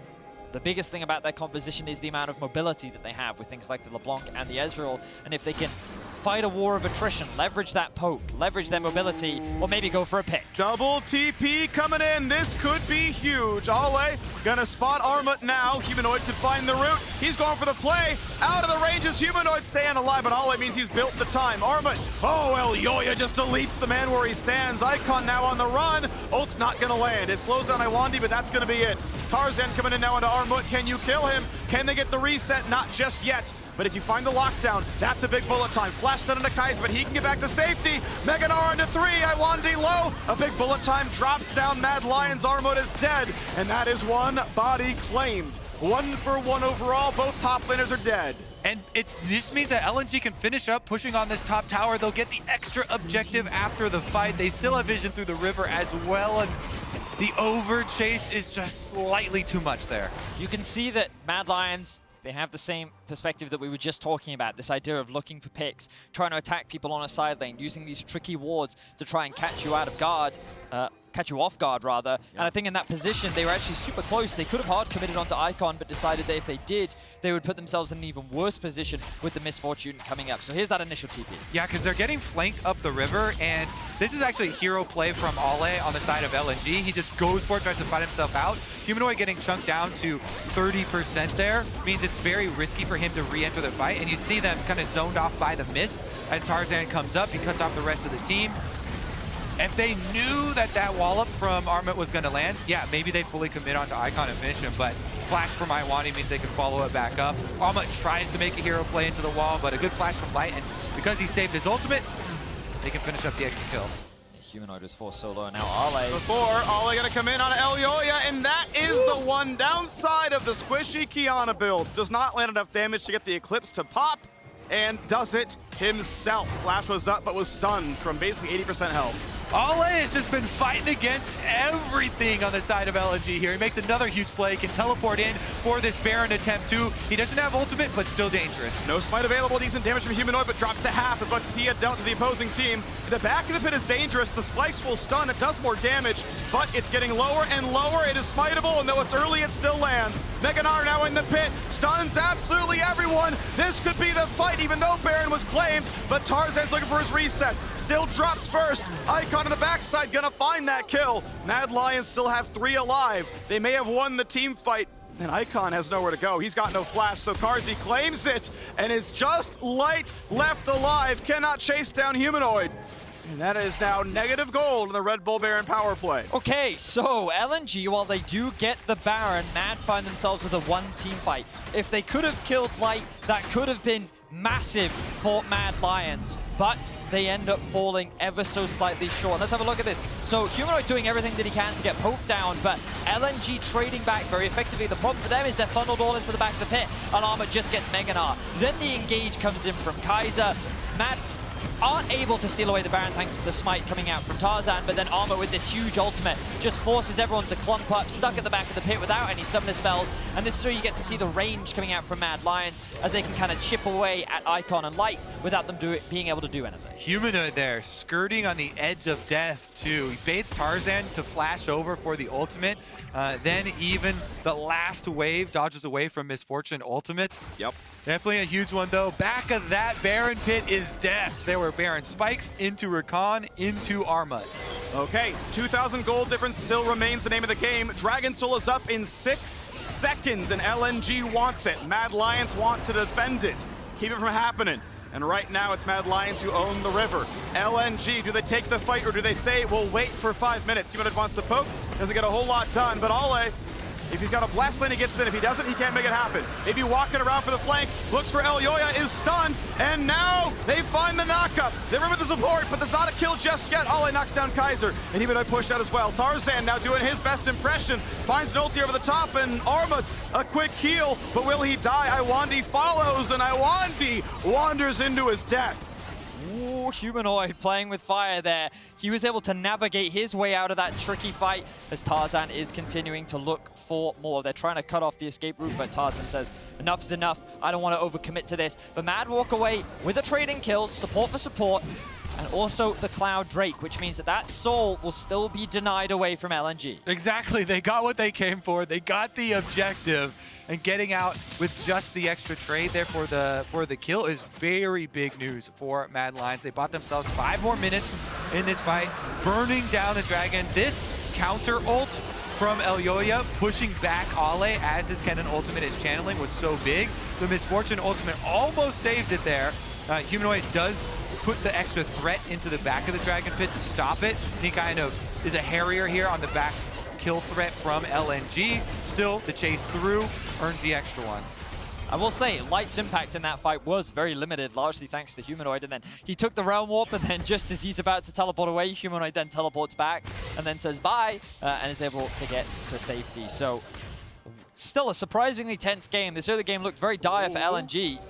S2: The biggest thing about their composition is the amount of mobility that they have with things like the LeBlanc and the Ezreal, and if they can fight a war of attrition, leverage that poke, leverage their mobility, or maybe go for a pick.
S1: Double TP coming in. This could be huge. Ale gonna spot Armut now. Humanoid could find the route. He's going for the play. Out of the ranges. Humanoid staying alive, but Ale means he's built the time. Armut, oh, Elyoya just deletes the man where he stands. Icon now on the run. Ult's not gonna land. It slows down Iwandi, but that's gonna be it. Tarzan coming in now into Armut. Can you kill him? Can they get the reset? Not just yet. But if you find the lockdown, that's a big bullet time. Flash down into Kai's, but he can get back to safety. Mega Gnar into 3, Iwandi low. A big bullet time drops down. Mad Lions, Armut is dead. And that is one body claimed. 1 for 1 overall, both top laners are dead.
S3: And this means that LNG can finish up pushing on this top tower. They'll get the extra objective after the fight. They still have vision through the river as well, and the over chase is just slightly too much there.
S2: You can see that Mad Lions, they have the same perspective that we were just talking about, this idea of looking for picks, trying to attack people on a side lane, using these tricky wards to try and catch you out of guard, catch you off guard rather. Yep. And I think in that position, they were actually super close. They could have hard committed onto Icon, but decided that if they did, they would put themselves in an even worse position with the Misfortune coming up. So here's that initial TP.
S3: Yeah, because they're getting flanked up the river, and this is actually a hero play from Ale on the side of LNG. He just goes for it, tries to fight himself out. Humanoid getting chunked down to 30% there means it's very risky for him to re-enter the fight, and you see them kind of zoned off by the mist. As Tarzan comes up, he cuts off the rest of the team. If they knew that that wallop from Armut was going to land, yeah, maybe they fully commit onto Icon and finish him, but flash from Iwandi means they can follow it back up. Armut tries to make a hero play into the wall, but a good flash from Light, and because he saved his ultimate, they can finish up the extra kill.
S2: Humanoid is forced solo, now Ale.
S1: Before, Ale gonna come in on Elyoya, and that is the one downside of the squishy Kiana build. Does not land enough damage to get the Eclipse to pop, and does it himself. Flash was up, but was stunned from basically 80% health.
S3: Ale has just been fighting against everything on the side of LNG here. He makes another huge play, can teleport in for this Baron attempt too. He doesn't have ultimate, but still dangerous.
S1: No smite available, decent damage from Humanoid, but drops to half as much as he had dealt to the opposing team. The back of the pit is dangerous. The spikes will stun. It does more damage, but it's getting lower and lower. It is smiteable, and though it's early, it still lands. Mega Gnar now in the pit, stuns absolutely everyone. This could be the fight, even though Baron was claimed, but Tarzan's looking for his resets. Still drops first. Icon on the backside gonna find that kill. Mad Lions still have 3 alive. They may have won the team fight, and Icon has nowhere to go. He's got no flash, so Karzi claims it, and it's just Light left alive. Cannot chase down Humanoid. And that is now negative gold in the Red Bull Baron power play.
S2: Okay, so LNG, while they do get the Baron, Mad find themselves with a 1 team fight. If they could have killed Light, that could have been massive for Mad Lions, but they end up falling ever so slightly short. Let's have a look at this. So Humanoid doing everything that he can to get poked down, but LNG trading back very effectively. The problem for them is they're funneled all into the back of the pit, and Armut just gets Mega Gnar. Then the engage comes in from Kaiser. Mad aren't able to steal away the Baron thanks to the smite coming out from Tarzan, but then Armut with this huge ultimate just forces everyone to clump up, stuck at the back of the pit without any summoner spells, and this is where you get to see the range coming out from Mad Lions as they can kind of chip away at Icon and Light without them being able to do anything.
S3: Humanoid there, skirting on the edge of death too. He baits Tarzan to flash over for the ultimate, then even the last wave dodges away from Misfortune ultimate.
S1: Yep.
S3: Definitely a huge one though. Back of that Baron pit is death. There were Baron spikes into Rakan, into Armut.
S1: Okay, 2,000 gold difference still remains the name of the game. Dragon Soul is up in 6 seconds, and LNG wants it. Mad Lions want to defend it, keep it from happening. And right now, it's Mad Lions who own the river. LNG, do they take the fight, or do they say, we'll wait for 5 minutes? Humanoid wants the poke, doesn't get a whole lot done, but Ale If he's got a blast plane, he gets in. If he doesn't, he can't make it happen. If he walking around for the flank, looks for Elyoya, is stunned, and now they find the knockup. They're in with the support, but there's not a kill just yet. Ale knocks down Kaiser, and Humanoid pushed out as well. Tarzan now doing his best impression, finds an ulti over the top, and Armut a quick heal, but will he die? Iwandi follows, and Iwandi wanders into his death.
S2: Ooh, Humanoid playing with fire there. He was able to navigate his way out of that tricky fight as Tarzan is continuing to look for more. They're trying to cut off the escape route, but Tarzan says, enough's enough. I don't want to overcommit to this. But Mad walk away with a trading kills, support for support, and also the Cloud Drake, which means that that soul will still be denied away from LNG.
S3: Exactly. They got what they came for. They got the objective. And getting out with just the extra trade there for the kill is very big news for Mad Lions. They bought themselves 5 more minutes in this fight, burning down the dragon. This counter ult from Elyoya pushing back Ale as his Kennen ultimate is channeling was so big. The Misfortune ultimate almost saved it there. Humanoid does put the extra threat into the back of the dragon pit to stop it. He kind of is a harrier here on the back kill threat from LNG. Still, the chase through earns the extra one.
S2: I will say, Light's impact in that fight was very limited, largely thanks to Humanoid, and then he took the Realm Warp, and then just as he's about to teleport away, Humanoid then teleports back, and then says bye, and is able to get to safety. So, still a surprisingly tense game. This early game looked very dire for LNG.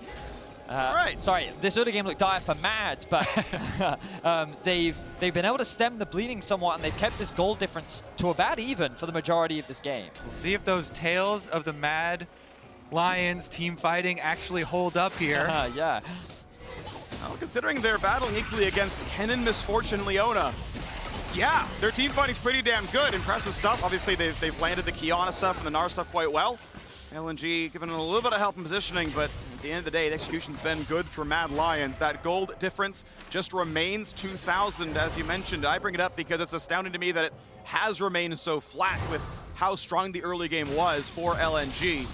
S1: Right.
S2: Sorry, this early game looked dire for Mad, but they've been able to stem the bleeding somewhat, and they've kept this goal difference to about even for the majority of this game.
S3: We'll see if those tales of the Mad Lions team fighting actually hold up here.
S2: Yeah.
S1: Well, considering they're battling equally against Kennen, Misfortune, Leona, yeah, their team fighting's pretty damn good. Impressive stuff. Obviously, they've landed the Kiana stuff and the Gnar stuff quite well. LNG giving them a little bit of help in positioning, but at the end of the day, the execution's been good for Mad Lions. That gold difference just remains 2,000, as you mentioned. I bring it up because it's astounding to me that it has remained so flat with how strong the early game was for LNG.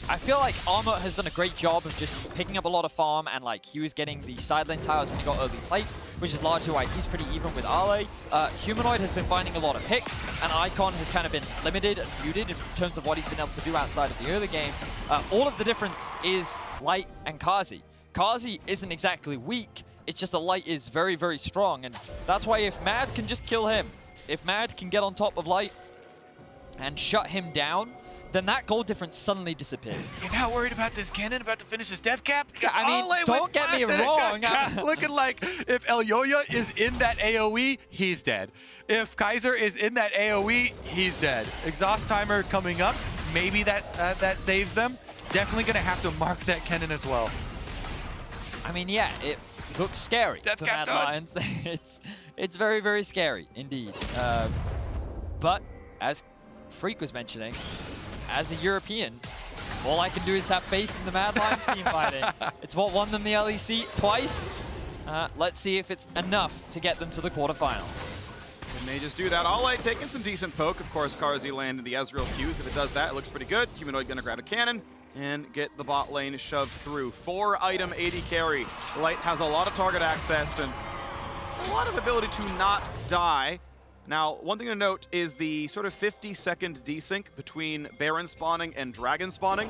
S2: I feel like Armut has done a great job of just picking up a lot of farm, and like he was getting the side lane tiles and he got early plates, which is largely why he's pretty even with Ale. Humanoid has been finding a lot of picks, and Icon has kind of been limited and muted in terms of what he's been able to do outside of the early game. All of the difference is Light and Kazi. Kazi isn't exactly weak, it's just that Light is very, very strong, and that's why if Mad can just kill him, if Mad can get on top of Light and shut him down, then that goal difference suddenly disappears.
S3: You're not worried about this Kennen about to finish his death cap?
S2: I mean, don't get me wrong.
S3: Looking like if Elyoya is in that AoE, he's dead. If Kaiser is in that AoE, he's dead. Exhaust timer coming up. Maybe that saves them. Definitely going to have to mark that Kennen as well.
S2: I mean, yeah, it looks scary
S3: Death
S2: for
S3: cap
S2: Mad
S3: done.
S2: Lions. It's very, very scary indeed. But as Freak was mentioning, as a European, all I can do is have faith in the Mad Lions team fighting. It's what won them the LEC twice. Let's see if it's enough to get them to the quarterfinals.
S1: And they just do that. Ale taking some decent poke. Of course, Karzi landed the Ezreal Qs. If it does that, it looks pretty good. Humanoid gonna grab a cannon and get the bot lane shoved through. 4-item AD carry. Light has a lot of target access and a lot of ability to not die. Now, one thing to note is the sort of 50-second desync between Baron spawning and Dragon spawning.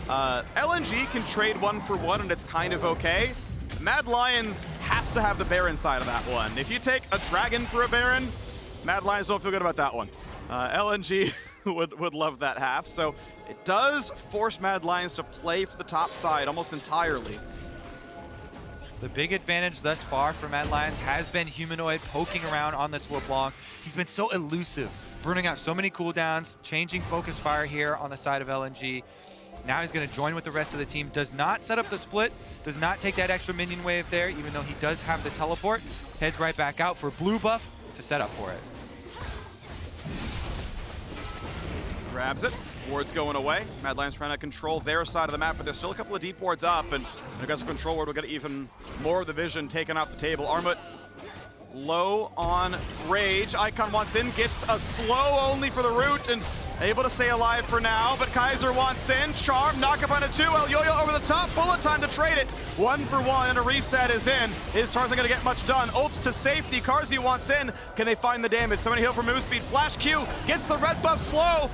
S1: LNG can trade 1-for-1 and it's kind of okay. Mad Lions has to have the Baron side of that one. If you take a Dragon for a Baron, Mad Lions don't feel good about that one. LNG would love that half, so it does force Mad Lions to play for the top side almost entirely.
S3: The big advantage thus far for Mad Lions has been Humanoid poking around on this LeBlanc. He's been so elusive, burning out so many cooldowns, changing focus fire here on the side of LNG. Now he's going to join with the rest of the team. Does not set up the split, does not take that extra minion wave there, even though he does have the teleport. Heads right back out for blue buff to set up for it.
S1: Grabs it. Ward's going away. Mad Lions trying to control their side of the map, but there's still a couple of deep wards up, and I guess a control ward will get even more of the vision taken off the table. Armut low on Rage. Icon wants in, gets a slow only for the root, and able to stay alive for now, but Kaiser wants in. Charm, knock up on a 2. Elyoya over the top. Bullet time to trade it. 1-for-1, and a reset is in. Is Tarzan going to get much done? Ults to safety. Karzi wants in. Can they find the damage? Somebody heal for move speed. Flash Q gets the red buff slow.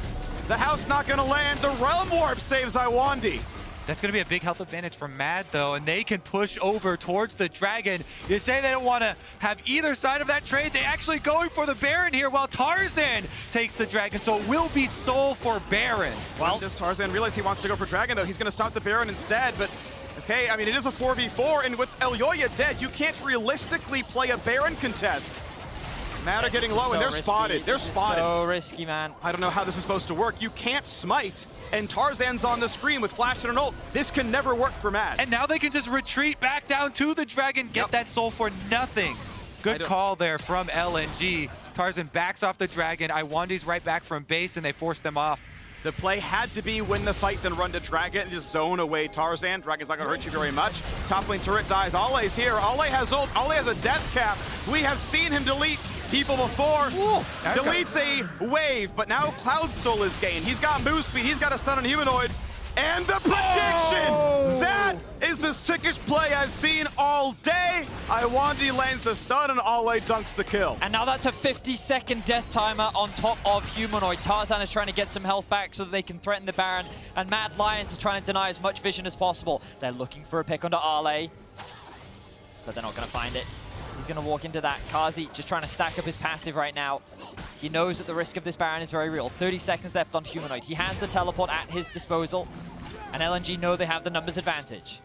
S1: The house not gonna land. The Realm Warp saves Iwandi.
S3: That's going to be a big health advantage for Mad, though, and they can push over towards the Dragon. You say they don't want to have either side of that trade. They actually going for the Baron here while Tarzan takes the Dragon, so it will be Soul for Baron.
S1: Well, does Tarzan realize he wants to go for Dragon, though? He's going to stop the Baron instead, but okay, I mean, it is a 4v4, and with Elyoya dead, you can't realistically play a Baron contest. Mad are getting low, and they're spotted. They're spotted.
S2: So risky, man.
S1: I don't know how this is supposed to work. You can't smite, and Tarzan's on the screen with flash and an ult. This can never work for Mad.
S3: And now they can just retreat back down to the Dragon, get that soul for nothing. Good call there from LNG. Tarzan backs off the Dragon. Iwandi's right back from base, and they force them off.
S1: The play had to be win the fight, then run to Dragon and just zone away Tarzan. Dragon's not gonna hurt you very much. Top lane turret dies. Ale's here. Ale has ult. Ale has a death cap. We have seen him delete people before. Ooh, deletes a wave, but now Cloud Soul is gained. He's got move speed. He's got a stun on Humanoid. And the prediction!
S3: Oh!
S1: That is the sickest play I've seen all day. Iwandi lands the stun and Ale dunks the kill.
S2: And now that's a 50-second death timer on top of Humanoid. Tarzan is trying to get some health back so that they can threaten the Baron, and Mad Lions is trying to deny as much vision as possible. They're looking for a pick onto Ale, but they're not going to find it. He's going to walk into that. Kazi just trying to stack up his passive right now. He knows that the risk of this Baron is very real. 30 seconds left on Humanoid. He has the teleport at his disposal, and LNG know they have the numbers advantage.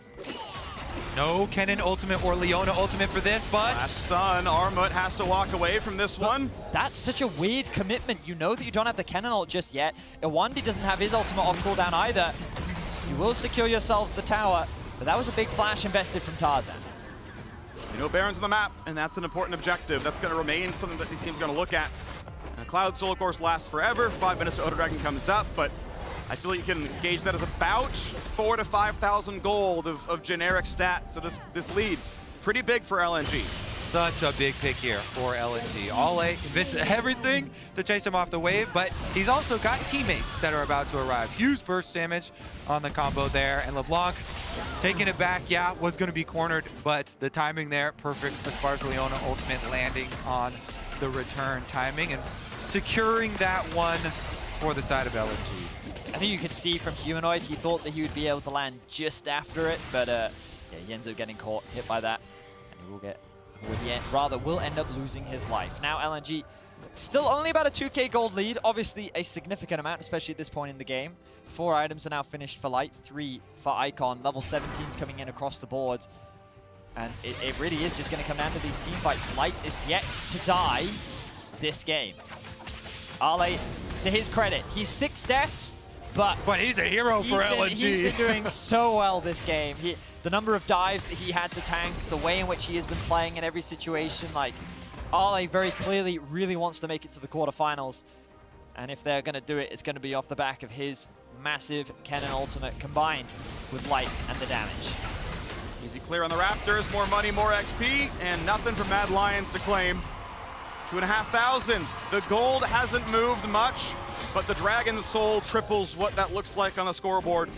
S3: No Kennen ultimate or Leona ultimate for this, but...
S1: Last stun. Armut has to walk away from this one.
S2: That's such a weird commitment. You know that you don't have the Kennen ult just yet. Iwandi doesn't have his ultimate off cooldown either. You will secure yourselves the tower, but that was a big flash invested from Tarzan.
S1: You know Baron's on the map, and that's an important objective. That's going to remain something that these teams are going to look at. Cloud Soul, of course, lasts forever. 5 minutes to Oda Dragon comes up, but I feel like you can gauge that as about 4,000 to 5,000 gold of generic stats. So this lead, pretty big for LNG.
S3: Such a big pick here for LNG. Ale invested everything to chase him off the wave, but he's also got teammates that are about to arrive. Huge burst damage on the combo there, and LeBlanc taking it back, yeah, was going to be cornered, but the timing there, perfect as far as Leona ultimate landing on the return timing and securing that one for the side of LNG.
S2: I think you could see from Humanoid, he thought that he would be able to land just after it, but yeah, he ends up getting caught, hit by that, and he will get, will end up losing his life. Now LNG, still only about a 2k gold lead, obviously a significant amount, especially at this point in the game. 4 items are now finished for Light, 3 for Icon, level 17's coming in across the board. And it really is just going to come down to these team fights. Light is yet to die this game. Ale, to his credit, he's 6 deaths, but
S3: he's a hero for LNG.
S2: He's been doing so well this game. The number of dives that he had to tank, the way in which he has been playing in every situation, like, Ale very clearly really wants to make it to the quarterfinals. And if they're going to do it, it's going to be off the back of his massive Kennen ultimate combined with Light and the damage.
S1: Easy clear on the Raptors, more money, more XP, and nothing for Mad Lions to claim. 2,500. The gold hasn't moved much, but the Dragon's Soul triples what that looks like on the scoreboard.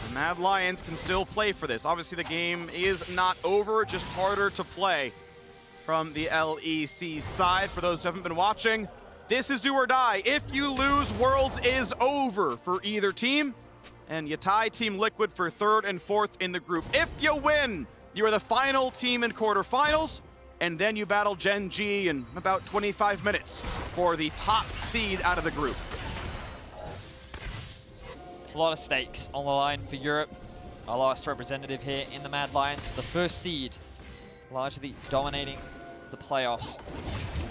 S1: The Mad Lions can still play for this. Obviously, the game is not over, just harder to play from the LEC side. For those who haven't been watching, this is do or die. If you lose, Worlds is over for either team, and you tie Team Liquid for 3rd and 4th in the group. If you win, you are the final team in quarterfinals, and then you battle Gen G in about 25 minutes for the top seed out of the group.
S2: A lot of stakes on the line for Europe. Our last representative here in the Mad Lions, the first seed, largely dominating the playoffs.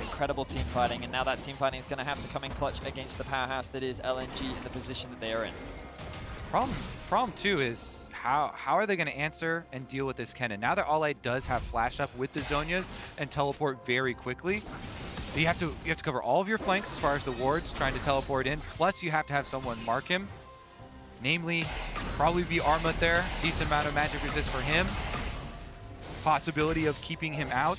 S2: Incredible team fighting, and now that team fighting is going to have to come in clutch against the powerhouse that is LNG in the position that they are in.
S3: Problem too is how are they going to answer and deal with this Kennen? Now that Ale does have flash up with the Zhonyas and teleport very quickly, you have to cover all of your flanks as far as the wards trying to teleport in. Plus you have to have someone mark him. Namely, probably be Armut there. Decent amount of magic resist for him. Possibility of keeping him out.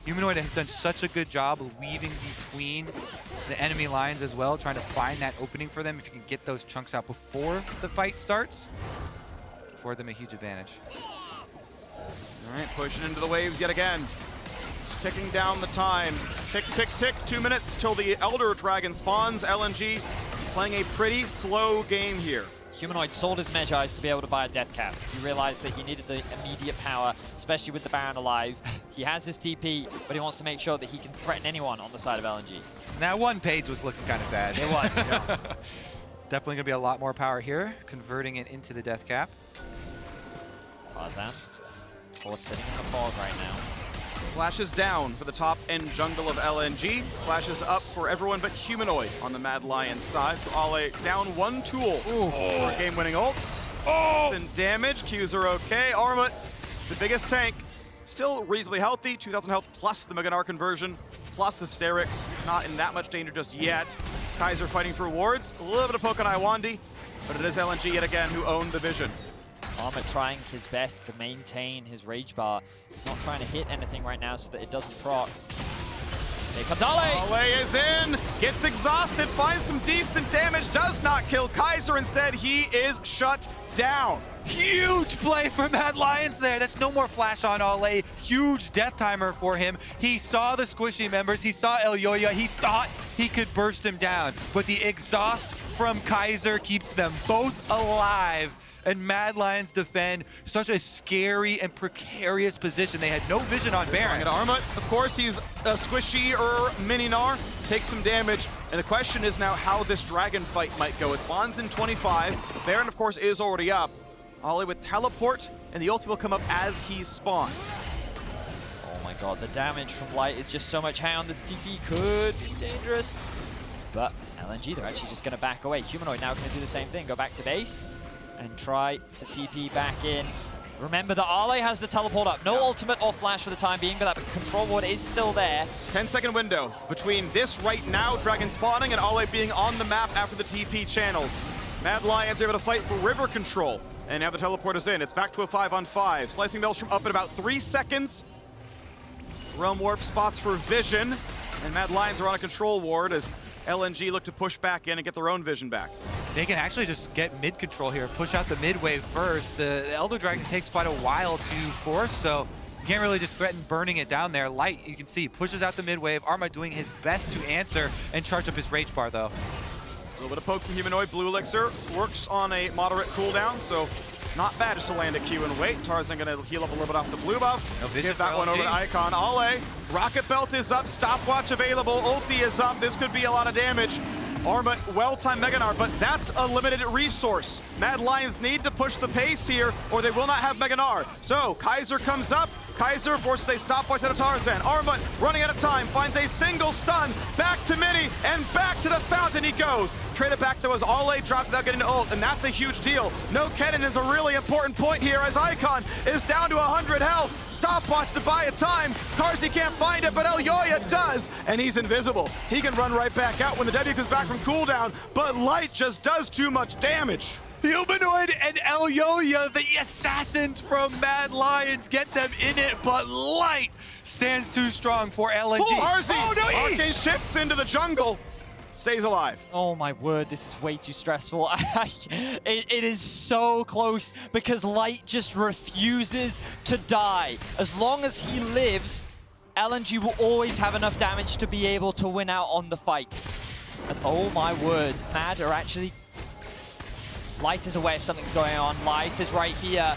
S3: Humanoid has done such a good job of weaving between the enemy lines as well, trying to find that opening for them. If you can get those chunks out before the fight starts, for them a huge advantage.
S1: All right, pushing into the waves yet again. Just ticking down the time. Tick, tick, tick. 2 minutes till the Elder Dragon spawns. LNG playing a pretty slow game here.
S2: Humanoid sold his Magi to be able to buy a death cap. He realized that he needed the immediate power, especially with the Baron alive. He has his TP, but he wants to make sure that he can threaten anyone on the side of LNG.
S3: That one page was looking kind of sad.
S2: It was.
S3: Definitely going to be a lot more power here, converting it into the death cap.
S2: Tarzan, of course, sitting in the fog right now.
S1: Flashes down for the top end jungle of LNG. Flashes up for everyone but Humanoid on the Mad Lions side. So Ale down one tool for a game-winning ult. And damage. Qs are okay. Armut, the biggest tank, still reasonably healthy. 2,000 health plus the Meganar conversion, plus Hysterics. Not in that much danger just yet. Kaiser fighting for wards. A little bit of poke on Iwandi, but it is LNG yet again who own the vision.
S2: Armut trying his best to maintain his rage bar. He's not trying to hit anything right now so that it doesn't proc. Here comes Ale!
S1: Ale is in, gets exhausted, finds some decent damage, does not kill Kaiser. Instead, he is shut down.
S3: Huge play for Mad Lions there. That's no more flash on Ale. Huge death timer for him. He saw the squishy members. He saw Elyoya. He thought he could burst him down. But the exhaust from Kaiser keeps them both alive. And Mad Lions defend such a scary and precarious position. They had no vision on Baron.
S1: And Armut, of course, he's a squishy mini Gnar, takes some damage. And the question is now how this dragon fight might go. It spawns in 25. Baron, of course, is already up. Ale with teleport, and the ulti will come up as he spawns.
S2: Oh my god, the damage from Light is just so much high on this TP. Could be dangerous. But LNG, they're actually just going to back away. Humanoid now going to do the same thing. Go back to base and try to TP back in. Remember that Ale has the teleport up. No ultimate or flash for the time being, but that control ward is still there.
S1: 10-second window between this right now, dragon spawning, and Ale being on the map after the TP channels. Mad Lions are able to fight for river control. And now the teleport is in. It's back to a 5-on-5. Slicing Maelstrom up in about 3 seconds. Realm Warp spots for vision. And Mad Lions are on a control ward as LNG look to push back in and get their own vision back.
S3: They can actually just get mid control here, push out the mid wave first. The Elder Dragon takes quite a while to force, so you can't really just threaten burning it down there. Light, you can see, pushes out the mid wave. Arma doing his best to answer and charge up his rage bar, though.
S1: Still a bit of poke from Humanoid. Blue Elixir works on a moderate cooldown, so not bad just to land a Q and wait. Tarzan gonna heal up a little bit off the blue buff.
S3: No vision
S1: Give that
S3: for
S1: one
S3: LNG.
S1: over to Icon. Ale, Rocket Belt is up, stopwatch available, ulti is up. This could be a lot of damage. Armut, well-timed Meganar, but that's a limited resource. Mad Lions need to push the pace here, or they will not have Meganar. So, Kaiser comes up. Kaiser forces a stopwatch out of Tarzan. Armut, running out of time, finds a single stun. Back to Mini, and back to the fountain he goes. Trade it back, though, as Ale dropped without getting to ult, and that's a huge deal. No cannon is a really important point here, as Icon is down to 100 health. Stopwatch to buy a time. Karzi can't find it, but Elyoya does, and he's invisible. He can run right back out when the W comes back from cooldown, but Light just does too much damage.
S3: Humanoid and Elyoya, the assassins from Mad Lions, get them in it, but Light stands too strong for LNG.
S1: Karzi,
S3: Oh, no,
S1: Arcane shifts into the jungle, stays alive.
S2: Oh my word, this is way too stressful. It is so close because Light just refuses to die. As long as he lives, LNG will always have enough damage to be able to win out on the fights. And oh my word, Mad are actually... Light is aware something's going on. Light is right here.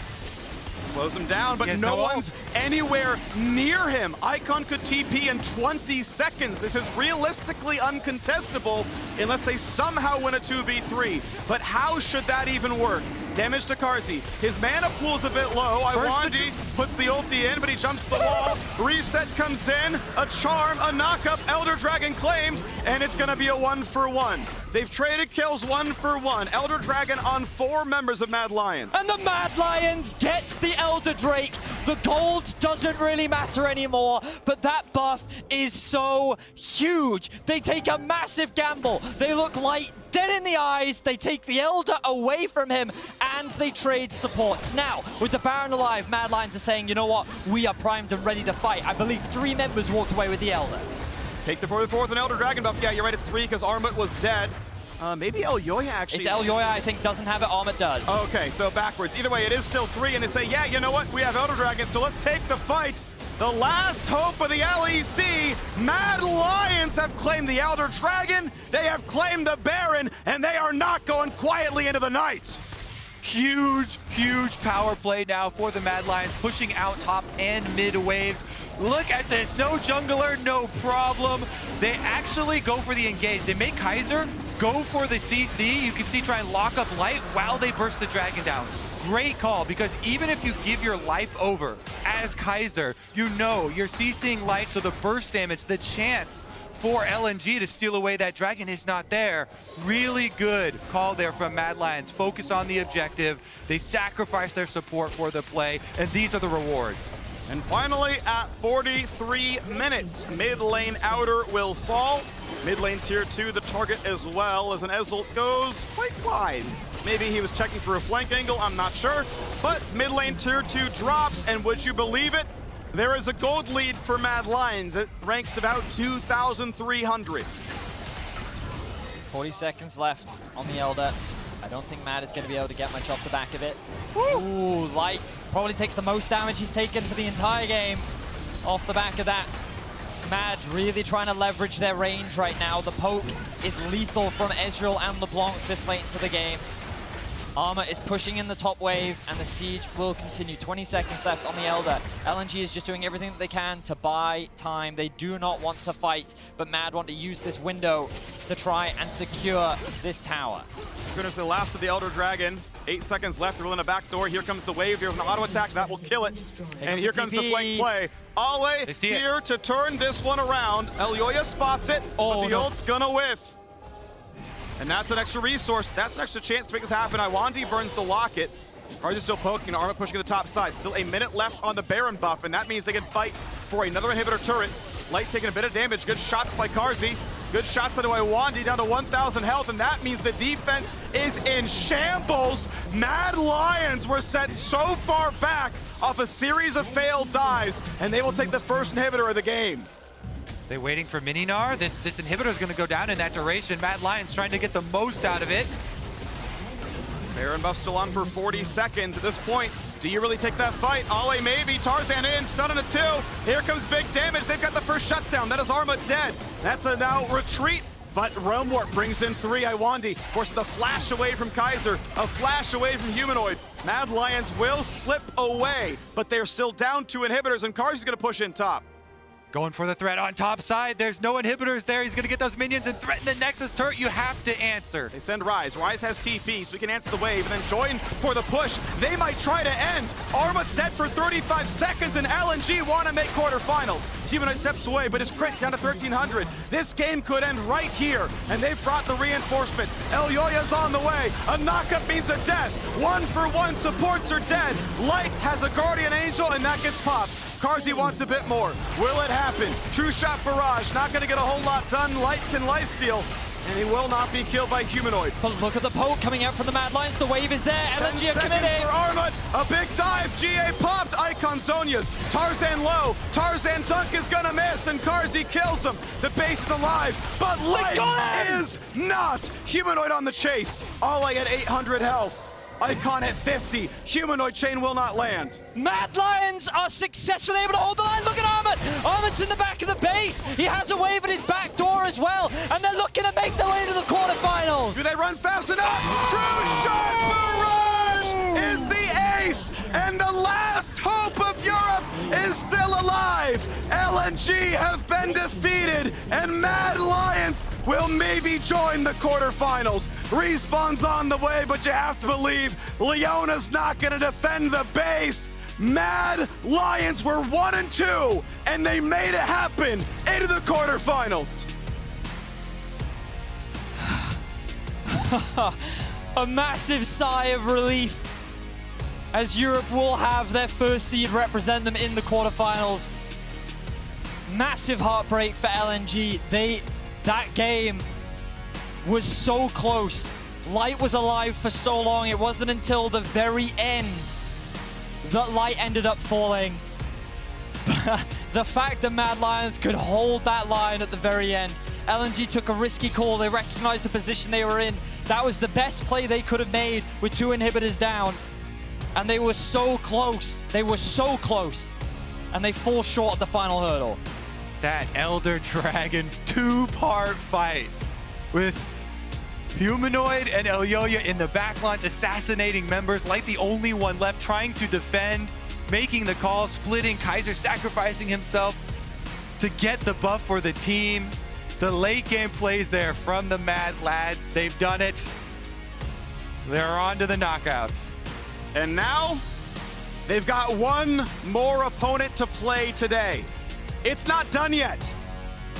S1: Slows him down, but no one's anywhere near him. Icon could TP in 20 seconds. This is realistically uncontestable unless they somehow win a 2v3. But how should that even work? Damage to Karzi. His mana pool's a bit low. Iwandi puts the ulti in, but he jumps the wall. Reset comes in. A charm, a knockup, Elder Dragon claimed, and it's gonna be a 1-for-1. They've traded kills 1-for-1. Elder Dragon on 4 members of Mad Lions.
S2: And the Mad Lions gets the Elder Drake. The gold doesn't really matter anymore, but that buff is so huge. They take a massive gamble. They look Light dead in the eyes. They take the Elder away from him, and they trade supports. Now, with the Baron alive, Mad Lions are saying, you know what? We are primed and ready to fight. I believe 3 members walked away with the Elder.
S1: Take the 4th and Elder Dragon buff. Yeah, you're right, it's 3 because Armut was dead. Maybe Elyoya actually...
S2: It's Elyoya, I think, doesn't have it. Armut does.
S1: Okay, so backwards. Either way, it is still 3, and they say, yeah, you know what? We have Elder Dragon, so let's take the fight. The last hope of the LEC. Mad Lions have claimed the Elder Dragon, they have claimed the Baron, and they are not going quietly into the night.
S3: Huge, huge power play now for the Mad Lions, pushing out top and mid waves. Look at this, no jungler, no problem. They actually go for the engage. They make Kaiser go for the CC. You can see try and lock up Light while they burst the dragon down. Great call, because even if you give your life over as Kaiser, you know you're CCing Light, so the burst damage, the chance for LNG to steal away that dragon is not there. Really good call there from Mad Lions. Focus on the objective. They sacrifice their support for the play, and these are the rewards.
S1: And finally, at 43 minutes, mid lane outer will fall. Mid lane tier 2, the target as well, as an Ezel goes quite wide. Maybe he was checking for a flank angle, I'm not sure. But mid lane tier 2 drops, and would you believe it? There is a gold lead for Mad Lions. It ranks about 2,300.
S2: 40 seconds left on the Elder. I don't think Mad is going to be able to get much off the back of it. Ooh, Light probably takes the most damage he's taken for the entire game off the back of that. Mad really trying to leverage their range right now. The poke is lethal from Ezreal and LeBlanc this late into the game. Armor is pushing in the top wave, and the siege will continue. 20 seconds left on the Elder. LNG is just doing everything that they can to buy time. They do not want to fight, but Mad want to use this window to try and secure this tower.
S1: Finish the last of the Elder Dragon. 8 seconds left, they're in the back door. Here comes the wave, there's an auto attack, that will kill it. And here comes the flank play. Ale here to turn this one around. Elyoya spots it, but the ult's gonna whiff. And that's an extra resource. That's an extra chance to make this happen. Iwandi burns the locket. Karzi's still poking, Arma pushing to the top side. Still a minute left on the Baron buff, and that means they can fight for another inhibitor turret. Light taking a bit of damage. Good shots by Karzi. Good shots into Iwandi, down to 1,000 health, and that means the defense is in shambles. Mad Lions were set so far back off a series of failed dives, and they will take the first inhibitor of the game.
S3: They're waiting for Mininar. This inhibitor is going to go down in that duration. Mad Lions trying to get the most out of it.
S1: Baron buff still on for 40 seconds. At this point, do you really take that fight? Ale maybe, Tarzan in, stun on a 2. Here comes big damage. They've got the first shutdown. That is Arma dead. That's a now retreat, but Realm Warp brings in 3. Iwandi forces the flash away from Kaiser, a flash away from Humanoid. Mad Lions will slip away, but they're still down 2 inhibitors, and Karzi's going to push in top.
S3: Going for the threat on top side. There's no inhibitors there. He's going to get those minions and threaten the Nexus turret. You have to answer.
S1: They send Ryze. Ryze has TP, so we can answer the wave, and then join for the push. They might try to end. Armut's dead for 35 seconds, and LNG want to make quarterfinals. Humanoid steps away, but his crit down to 1,300. This game could end right here, and they've brought the reinforcements. Elyoya's on the way. A knockup means a death. 1-for-1 supports are dead. Light has a Guardian Angel, and that gets popped. Karzi wants a bit more. Will it happen? True shot barrage. Not going to get a whole lot done. Light can lifesteal, and he will not be killed by Humanoid.
S2: But look at the poke coming out from the Mad Lions. The wave is there. LNG are committing.
S1: For Armut. A big dive. GA popped. Icon Zonias. Tarzan low. Tarzan dunk is going to miss, and Karzi kills him. The base is alive, but Light is not. Humanoid on the chase. Ale at 800 health. Icon at 50. Humanoid chain will not land.
S2: Mad Lions are successfully able to hold the line. Look at Armut. Armut's in the back of the base. He has a wave at his back door as well. And they're looking to make their way to the quarterfinals.
S1: Do they run fast enough? True shot barrage is the ace. And the last hope of Europe is still alive. LNG have been defeated. And Mad Lions will maybe join the quarterfinals. Respawn's on the way, but you have to believe Leona's not going to defend the base. Mad Lions were 1-2, and they made it happen into the quarterfinals.
S2: A massive sigh of relief as Europe will have their first seed represent them in the quarterfinals. Massive heartbreak for LNG. That game was so close. Light was alive for so long. It wasn't until the very end that Light ended up falling. The fact that Mad Lions could hold that line at the very end. LNG took a risky call. They recognized the position they were in. That was the best play they could have made with 2 inhibitors down. And they were so close. They were so close.
S4: and they fall short at the final hurdle.
S3: That Elder Dragon two-part fight with Humanoid and Elyoya in the backlines, assassinating members like the only one left, trying to defend, making the call, splitting, Kaiser sacrificing himself to get the buff for the team. The late game plays there from the Mad Lads. They've done it. They're on to the knockouts.
S1: And now, they've got one more opponent to play today. It's not done yet.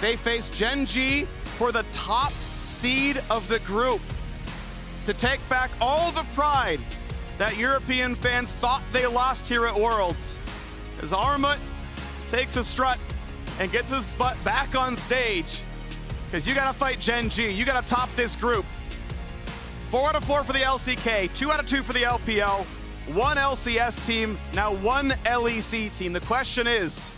S1: They face Gen G for the top seed of the group to take back all the pride that European fans thought they lost here at Worlds. As Armut takes a strut and gets his butt back on stage, because you gotta fight Gen G, you gotta top this group. 4 out of 4 for the LCK, 2 out of 2 for the LPL, 1 LCS team, now 1 LEC team. The question is,